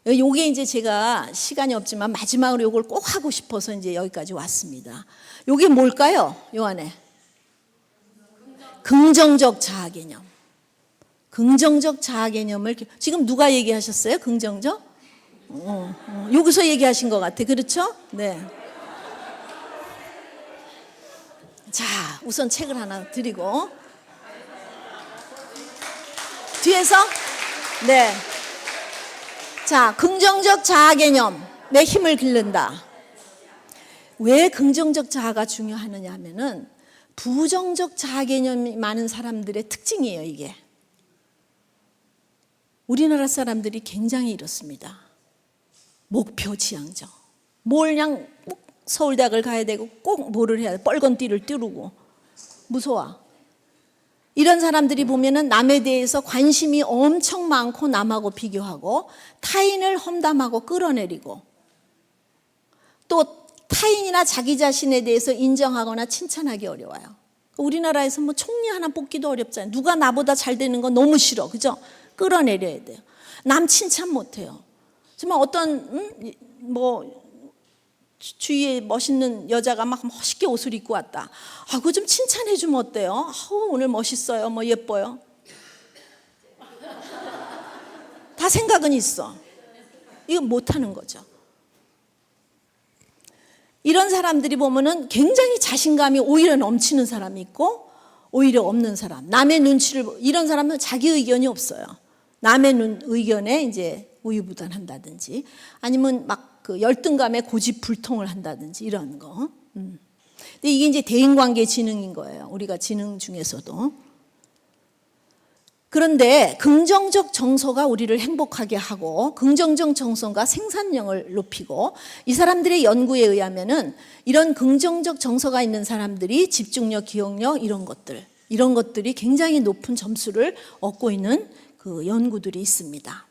요게 이제 제가 시간이 없지만 마지막으로 요걸 꼭 하고 싶어서 이제 여기까지 왔습니다. 요게 뭘까요? 요 안에 긍정적 자아 개념. 긍정적 자아 개념을 지금 누가 얘기하셨어요? 긍정적? 여기서 얘기하신 것 같아. 그렇죠? 네. 자, 우선 책을 하나 드리고 뒤에서 네. 자, 긍정적 자아 개념의 힘을 기른다. 왜 긍정적 자아가 중요하느냐 하면은 부정적 자아 개념이 많은 사람들의 특징이에요, 이게. 우리나라 사람들이 굉장히 이렇습니다. 목표 지향적. 뭘 그냥 꼭 서울대학을 가야 되고 꼭 뭐를 해야 돼. 빨간 띠를 띠르고. 무서워. 이런 사람들이 보면은 남에 대해서 관심이 엄청 많고 남하고 비교하고 타인을 험담하고 끌어내리고 또 타인이나 자기 자신에 대해서 인정하거나 칭찬하기 어려워요. 우리나라에서 뭐 총리 하나 뽑기도 어렵잖아요. 누가 나보다 잘 되는 건 너무 싫어. 그죠? 끌어내려야 돼요. 남 칭찬 못해요. 정말 어떤 주위에 멋있는 여자가 막 멋있게 옷을 입고 왔다. 그거 좀 칭찬해 주면 어때요? 오늘 멋있어요. 예뻐요. 다 생각은 있어. 이거 못하는 거죠. 이런 사람들이 보면은 굉장히 자신감이 오히려 넘치는 사람이 있고 오히려 없는 사람. 남의 눈치를 이런 사람은 자기 의견이 없어요. 남의 의견에 이제 우유부단한다든지 아니면 막 열등감에 고집불통을 한다든지 이런 거. 근데 이게 이제 대인관계 지능인 거예요. 우리가 지능 중에서도. 그런데 긍정적 정서가 우리를 행복하게 하고 긍정적 정서가 생산력을 높이고 이 사람들의 연구에 의하면은 이런 긍정적 정서가 있는 사람들이 집중력, 기억력 이런 것들이 굉장히 높은 점수를 얻고 있는 그 연구들이 있습니다.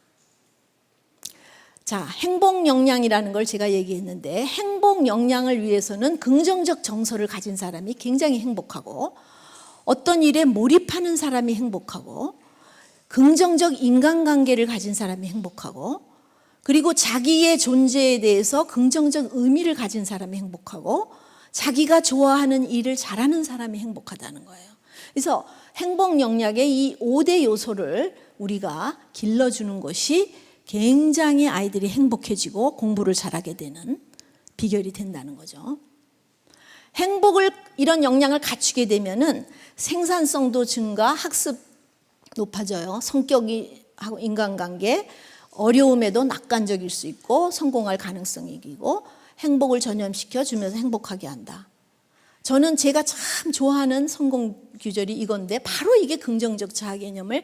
자, 행복 역량이라는 걸 제가 얘기했는데 행복 역량을 위해서는 긍정적 정서를 가진 사람이 굉장히 행복하고 어떤 일에 몰입하는 사람이 행복하고 긍정적 인간관계를 가진 사람이 행복하고 그리고 자기의 존재에 대해서 긍정적 의미를 가진 사람이 행복하고 자기가 좋아하는 일을 잘하는 사람이 행복하다는 거예요. 그래서 행복 역량의 이 5대 요소를 우리가 길러주는 것이 굉장히 아이들이 행복해지고 공부를 잘하게 되는 비결이 된다는 거죠. 이런 역량을 갖추게 되면은 생산성도 증가, 학습 높아져요. 성격이 하고 인간관계, 어려움에도 낙관적일 수 있고 성공할 가능성이 이기고 행복을 전염시켜 주면서 행복하게 한다. 저는 제가 참 좋아하는 성공 규절이 이건데 바로 이게 긍정적 자아 개념을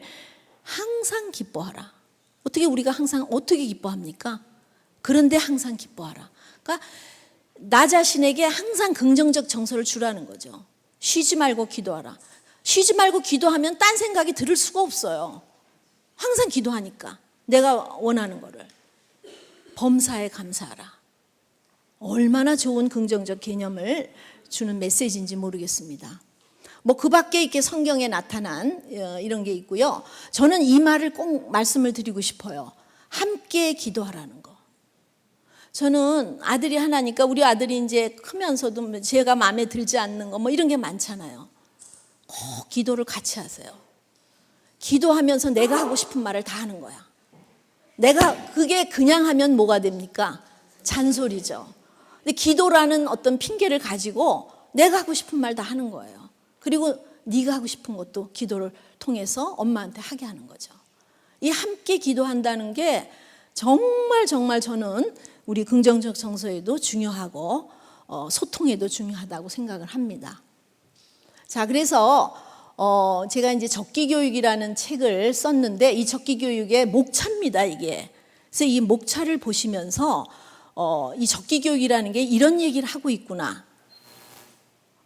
항상 기뻐하라. 어떻게 우리가 항상 어떻게 기뻐합니까? 그런데 항상 기뻐하라. 그러니까 나 자신에게 항상 긍정적 정서를 주라는 거죠. 쉬지 말고 기도하라. 쉬지 말고 기도하면 딴 생각이 들을 수가 없어요. 항상 기도하니까 내가 원하는 거를. 범사에 감사하라. 얼마나 좋은 긍정적 개념을 주는 메시지인지 모르겠습니다. 뭐 그 밖에 이렇게 성경에 나타난 이런 게 있고요. 저는 이 말을 꼭 말씀을 드리고 싶어요. 함께 기도하라는 거. 저는 아들이 하나니까 우리 아들이 이제 크면서도 제가 마음에 들지 않는 거 뭐 이런 게 많잖아요. 꼭 기도를 같이 하세요. 기도하면서 내가 하고 싶은 말을 다 하는 거야. 내가 그게 그냥 하면 뭐가 됩니까? 잔소리죠. 근데 기도라는 어떤 핑계를 가지고 내가 하고 싶은 말 다 하는 거예요. 그리고 네가 하고 싶은 것도 기도를 통해서 엄마한테 하게 하는 거죠. 이 함께 기도한다는 게 정말 저는 우리 긍정적 정서에도 중요하고 소통에도 중요하다고 생각을 합니다. 자, 그래서 제가 이제 적기교육이라는 책을 썼는데 이 적기교육의 목차입니다, 이게. 그래서 이 목차를 보시면서 이 적기교육이라는 게 이런 얘기를 하고 있구나.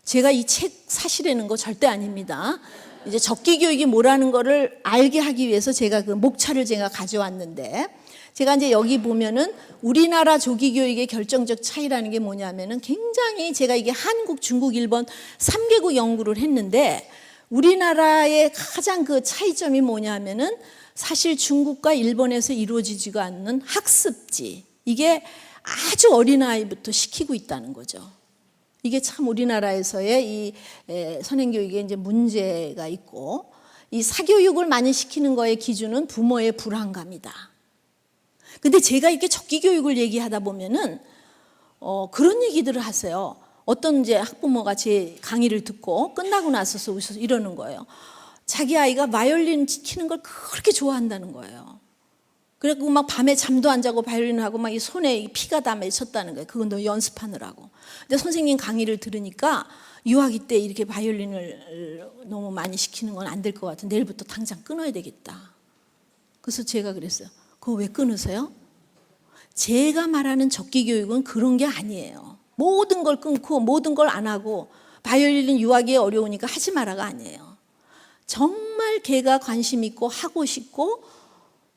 제가 이 책 사시려는 거 절대 아닙니다. 이제 적기교육이 뭐라는 거를 알게 하기 위해서 제가 그 목차를 제가 가져왔는데, 제가 이제 여기 보면은 우리나라 조기교육의 결정적 차이라는 게 뭐냐면은 굉장히 제가 이게 한국, 중국, 일본 3개국 연구를 했는데 우리나라의 가장 그 차이점이 뭐냐면은 사실 중국과 일본에서 이루어지지가 않는 학습지, 이게 아주 어린아이부터 시키고 있다는 거죠. 이게 참 우리나라에서의 이 선행교육에 이제 문제가 있고, 이 사교육을 많이 시키는 거의 기준은 부모의 불안감이다. 근데 제가 이렇게 적기교육을 얘기하다 보면은 그런 얘기들을 하세요. 어떤 이제 학부모가 제 강의를 듣고 끝나고 나서서 웃어서 이러는 거예요. 자기 아이가 바이올린 시키는 걸 그렇게 좋아한다는 거예요. 그래갖고 막 밤에 잠도 안 자고 바이올린을 하고 막 이 손에 피가 다 맺혔다는 거예요. 그건 너 연습하느라고. 근데 선생님 강의를 들으니까 유아기 때 이렇게 바이올린을 너무 많이 시키는 건 안 될 것 같아. 내일부터 당장 끊어야 되겠다. 그래서 제가 그랬어요. 그거 왜 끊으세요? 제가 말하는 적기교육은 그런 게 아니에요. 모든 걸 끊고 모든 걸 안 하고 바이올린 유아기에 어려우니까 하지 마라가 아니에요. 정말 걔가 관심 있고 하고 싶고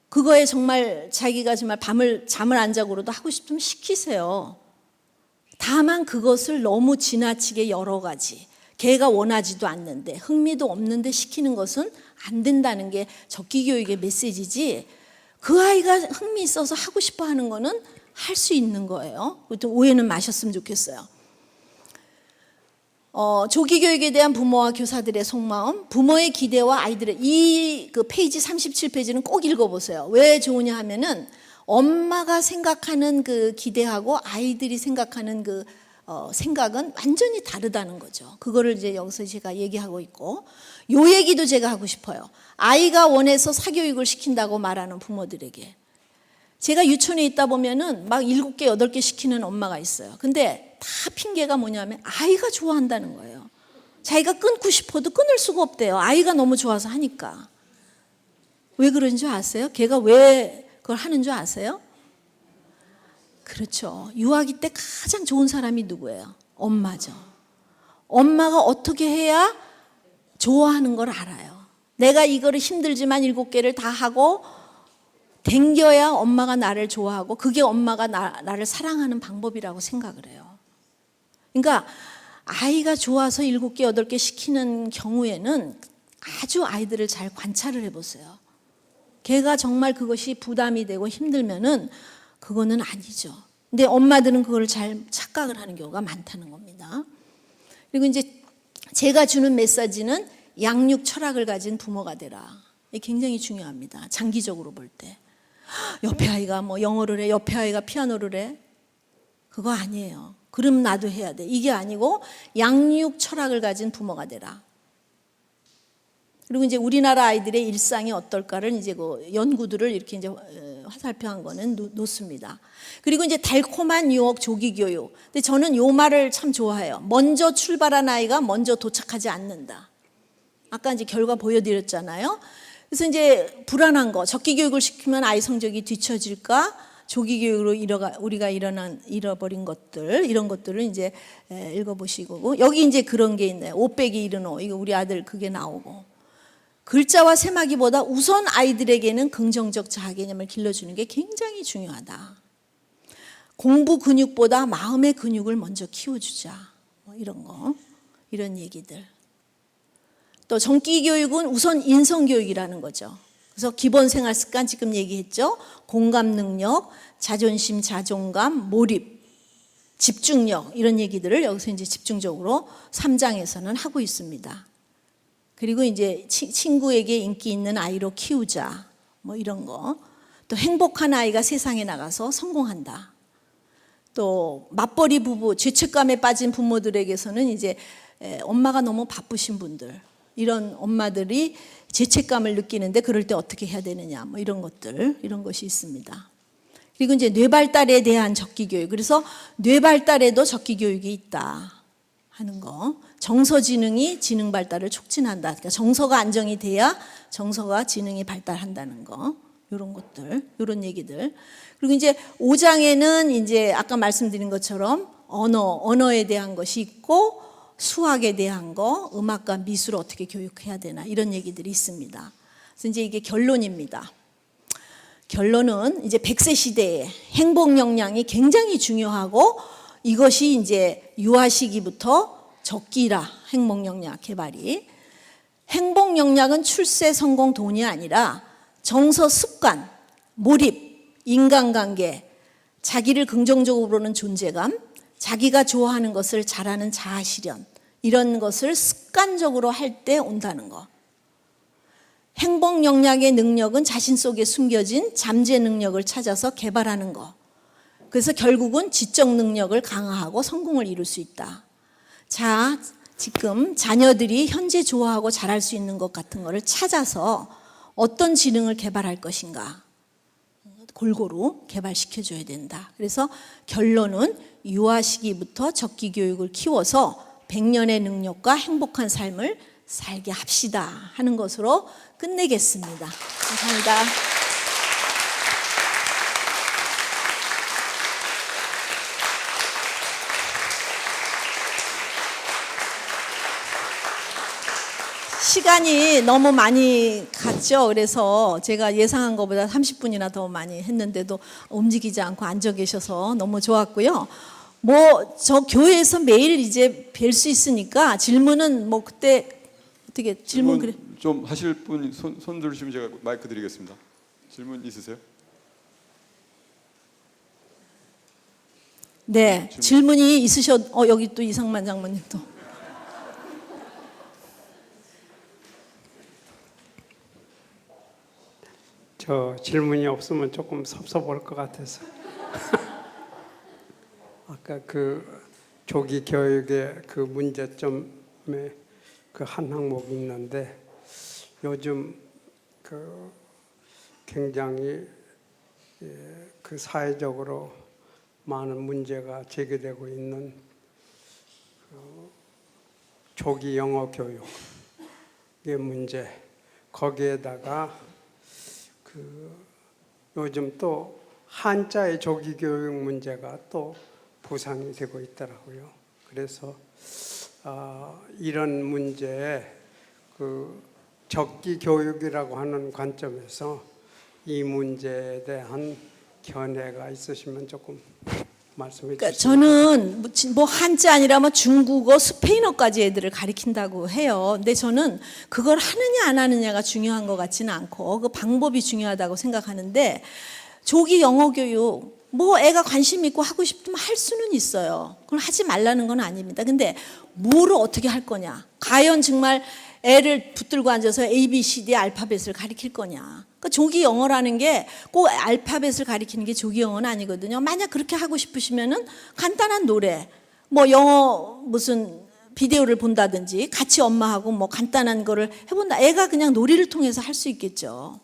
그거에 정말 자기가 정말 밤을 잠을 안 자고라도 하고 싶으면 시키세요. 다만 그것을 너무 지나치게 여러 가지 걔가 원하지도 않는데 흥미도 없는데 시키는 것은 안 된다는 게 적기교육의 메시지지, 그 아이가 흥미 있어서 하고 싶어 하는 거는 할 수 있는 거예요. 오해는 마셨으면 좋겠어요. 조기교육에 대한 부모와 교사들의 속마음, 부모의 기대와 아이들의 그 페이지 37페이지는 꼭 읽어보세요. 왜 좋으냐 하면은 엄마가 생각하는 그 기대하고 아이들이 생각하는 그 생각은 완전히 다르다는 거죠. 그거를 이제 여기서 제가 얘기하고 있고, 요 얘기도 제가 하고 싶어요. 아이가 원해서 사교육을 시킨다고 말하는 부모들에게. 제가 유치원에 있다 보면은 막 7개, 8개 시키는 엄마가 있어요. 근데 다 핑계가 뭐냐면 아이가 좋아한다는 거예요. 자기가 끊고 싶어도 끊을 수가 없대요. 아이가 너무 좋아서 하니까. 왜 그런 줄 아세요? 걔가 왜 그걸 하는 줄 아세요? 그렇죠. 유아기 때 가장 좋은 사람이 누구예요? 엄마죠. 엄마가 어떻게 해야 좋아하는 걸 알아요. 내가 이거를 힘들지만 7개를 다 하고 댕겨야 엄마가 나를 좋아하고 그게 엄마가 나를 사랑하는 방법이라고 생각을 해요. 그러니까 아이가 좋아서 7개, 8개 시키는 경우에는 아주 아이들을 잘 관찰을 해보세요. 걔가 정말 그것이 부담이 되고 힘들면은 그거는 아니죠. 근데 엄마들은 그걸 잘 착각을 하는 경우가 많다는 겁니다. 그리고 이제 제가 주는 메시지는 양육 철학을 가진 부모가 되라. 이게 굉장히 중요합니다. 장기적으로 볼 때. 옆에 아이가 뭐 영어를 해, 옆에 아이가 피아노를 해. 그거 아니에요. 그럼 나도 해야 돼. 이게 아니고 양육 철학을 가진 부모가 되라. 그리고 이제 우리나라 아이들의 일상이 어떨까를 이제 그 연구들을 이렇게 이제 화살표한 거는 놓습니다. 그리고 이제 달콤한 유혹 조기 교육. 근데 저는 요 말을 참 좋아해요. 먼저 출발한 아이가 먼저 도착하지 않는다. 아까 이제 결과 보여드렸잖아요. 그래서 이제 불안한 거, 적기 교육을 시키면 아이 성적이 뒤처질까? 조기 교육으로 우리가 잃어버린 것들, 이런 것들을 이제 읽어보시고, 여기 이제 그런 게 있네요. 5 빼기 1은 5. 이거 우리 아들 그게 나오고. 글자와 세마기보다 우선 아이들에게는 긍정적 자아 개념을 길러주는 게 굉장히 중요하다. 공부 근육보다 마음의 근육을 먼저 키워주자. 뭐 이런 거, 이런 얘기들. 또 정기 교육은 우선 인성 교육이라는 거죠. 그래서 기본 생활 습관 지금 얘기했죠. 공감 능력, 자존심, 자존감, 몰입, 집중력 이런 얘기들을 여기서 이제 집중적으로 3장에서는 하고 있습니다. 그리고 이제 친구에게 인기 있는 아이로 키우자. 뭐 이런 거. 또 행복한 아이가 세상에 나가서 성공한다. 또 맞벌이 부부, 죄책감에 빠진 부모들에게서는 이제 엄마가 너무 바쁘신 분들, 이런 엄마들이 죄책감을 느끼는데 그럴 때 어떻게 해야 되느냐, 뭐 이런 것들, 이런 것이 있습니다. 그리고 이제 뇌발달에 대한 적기 교육. 그래서 뇌발달에도 적기 교육이 있다 하는 거. 정서 지능이 지능 발달을 촉진한다. 그러니까 정서가 안정이 돼야 정서가 지능이 발달한다는 거. 이런 것들, 이런 얘기들. 그리고 이제 5장에는 이제 아까 말씀드린 것처럼 언어에 대한 것이 있고 수학에 대한 거, 음악과 미술을 어떻게 교육해야 되나 이런 얘기들이 있습니다. 그래서 이제 이게 결론입니다. 결론은 이제 100세 시대에 행복 역량이 굉장히 중요하고 이것이 이제 유아 시기부터 적기라 행복 역량 개발이. 행복 역량은 출세 성공 돈이 아니라 정서 습관, 몰입, 인간관계, 자기를 긍정적으로 보는 존재감, 자기가 좋아하는 것을 잘하는 자아 실현, 이런 것을 습관적으로 할 때 온다는 거. 행복 역량의 능력은 자신 속에 숨겨진 잠재 능력을 찾아서 개발하는 거. 그래서 결국은 지적 능력을 강화하고 성공을 이룰 수 있다. 자, 지금 자녀들이 현재 좋아하고 잘할 수 있는 것 같은 거를 찾아서 어떤 지능을 개발할 것인가 골고루 개발시켜줘야 된다. 그래서 결론은 유아 시기부터 적기 교육을 키워서 100년의 능력과 행복한 삶을 살게 합시다 하는 것으로 끝내겠습니다. 감사합니다. 시간이 너무 많이 갔죠. 그래서 제가 예상한 것보다 30분이나 더 많이 했는데도 움직이지 않고 앉아 계셔서 너무 좋았고요. 뭐 저 교회에서 매일 이제 뵐 수 있으니까 질문은 뭐 그때 어떻게 질문 그래? 좀 하실 분 손 들으시면 제가 마이크 드리겠습니다. 질문 있으세요? 네, 질문이 여기 또 이상만 장모님 또. 저 질문이 없으면 조금 섭섭할 것 같아서 아까 그 조기 교육의 그 문제점에 그 한 항목이 있는데 요즘 그 굉장히 그 사회적으로 많은 문제가 제기되고 있는 그 조기 영어 교육의 문제, 거기에다가 그 요즘 또 한자의 조기 교육 문제가 또 부상이 되고 있더라고요. 그래서 이런 문제에 그 적기 교육이라고 하는 관점에서 이 문제에 대한 견해가 있으시면 조금 말씀해 그러니까 주시면. 저는 뭐 한자 아니라면 중국어, 스페인어까지 애들을 가리킨다고 해요. 근데 저는 그걸 하느냐 안 하느냐가 중요한 것 같지는 않고 그 방법이 중요하다고 생각하는데 조기 영어 교육 뭐 애가 관심 있고 하고 싶으면 할 수는 있어요. 그걸 하지 말라는 건 아닙니다. 근데 뭐를 어떻게 할 거냐? 과연 정말 애를 붙들고 앉아서 A, B, C, D 알파벳을 가리킬 거냐? 그러니까 조기 영어라는 게 꼭 알파벳을 가리키는 게 조기 영어는 아니거든요. 만약 그렇게 하고 싶으시면은 간단한 노래, 뭐 영어 무슨 비디오를 본다든지 같이 엄마하고 뭐 간단한 거를 해본다. 애가 그냥 놀이를 통해서 할 수 있겠죠.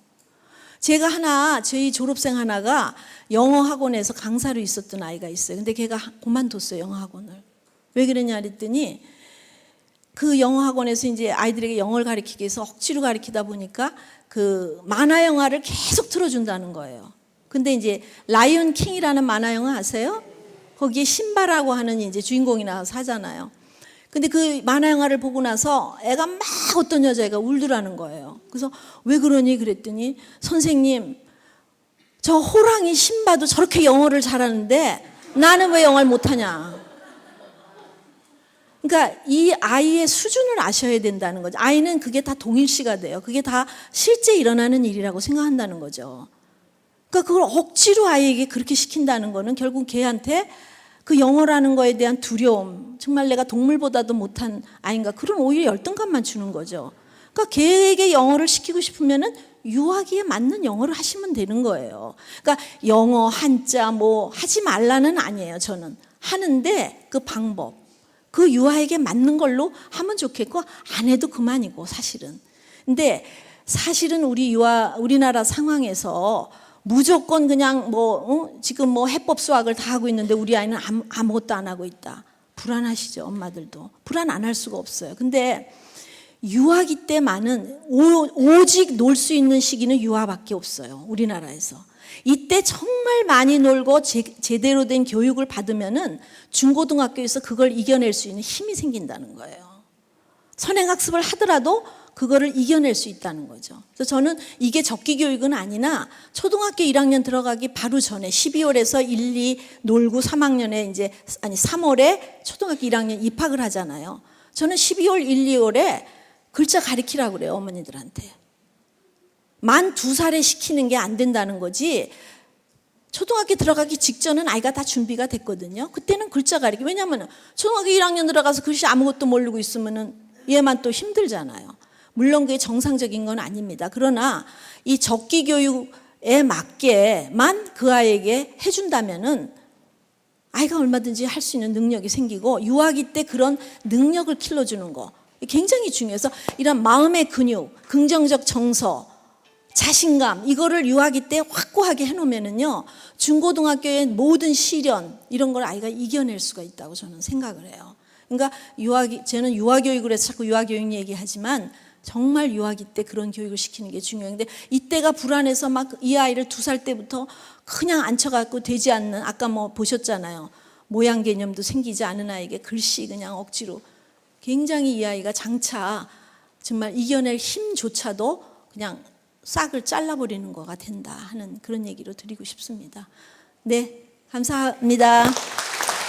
제가 저희 졸업생 하나가 영어 학원에서 강사로 있었던 아이가 있어요. 근데 걔가 그만뒀어요, 영어 학원을. 왜 그러냐 그랬더니 그 영어 학원에서 이제 아이들에게 영어를 가르치기 위해서 억지로 가르치다 보니까 그 만화 영화를 계속 틀어준다는 거예요. 근데 이제 라이언 킹이라는 만화 영화 아세요? 거기에 신바라고 하는 이제 주인공이 나와서 하잖아요. 근데 그 만화 영화를 보고 나서 애가 막 어떤 여자애가 울더라는 거예요. 그래서 왜 그러니 그랬더니 선생님, 저 호랑이 신바도 저렇게 영어를 잘하는데 나는 왜 영어를 못하냐. 그러니까 이 아이의 수준을 아셔야 된다는 거죠. 아이는 그게 다 동일시가 돼요. 그게 다 실제 일어나는 일이라고 생각한다는 거죠. 그러니까 그걸 억지로 아이에게 그렇게 시킨다는 거는 결국 걔한테 그 영어라는 거에 대한 두려움, 정말 내가 동물보다도 못한 아이인가, 그런 오히려 열등감만 주는 거죠. 그러니까 걔에게 영어를 시키고 싶으면은 유아기에 맞는 영어를 하시면 되는 거예요. 그러니까 영어, 한자 뭐 하지 말라는 아니에요. 저는 하는데 그 방법, 그 유아에게 맞는 걸로 하면 좋겠고 안 해도 그만이고 사실은. 근데 사실은 우리나라 상황에서 무조건 그냥 지금 해법 수학을 다 하고 있는데 우리 아이는 아무것도 안 하고 있다. 불안하시죠, 엄마들도. 불안 안 할 수가 없어요. 근데 유아기 때만은 오직 놀 수 있는 시기는 유아밖에 없어요. 우리나라에서. 이때 정말 많이 놀고 제대로 된 교육을 받으면은 중고등학교에서 그걸 이겨낼 수 있는 힘이 생긴다는 거예요. 선행학습을 하더라도 그거를 이겨낼 수 있다는 거죠. 그래서 저는 이게 적기 교육은 아니나 초등학교 1학년 들어가기 바로 전에 12월에서 1, 2 놀고 3학년에 3월에 초등학교 1학년 입학을 하잖아요. 저는 12월 1, 2월에 글자 가르치라고 그래요, 어머니들한테. 만 2살에 시키는 게 안 된다는 거지. 초등학교 들어가기 직전은 아이가 다 준비가 됐거든요. 그때는 글자 가르치. 왜냐하면 초등학교 1학년 들어가서 글씨 아무것도 모르고 있으면은 얘만 또 힘들잖아요. 물론 그게 정상적인 건 아닙니다. 그러나 이 적기 교육에 맞게만 그 아이에게 해준다면은 아이가 얼마든지 할 수 있는 능력이 생기고 유아기 때 그런 능력을 길러주는 거 굉장히 중요해서 이런 마음의 근육, 긍정적 정서, 자신감 이거를 유아기 때 확고하게 해놓으면은요 중고등학교의 모든 시련 이런 걸 아이가 이겨낼 수가 있다고 저는 생각을 해요. 그러니까 저는 유아교육을 해서 자꾸 유아교육 얘기하지만 정말 유아기 때 그런 교육을 시키는 게 중요한데 이때가 불안해서 막 이 아이를 2살 때부터 그냥 앉혀갖고 되지 않는 아까 보셨잖아요. 모양 개념도 생기지 않은 아이에게 글씨 그냥 억지로 굉장히 이 아이가 장차 정말 이겨낼 힘조차도 그냥 싹을 잘라버리는 거가 된다 하는 그런 얘기로 드리고 싶습니다. 네, 감사합니다.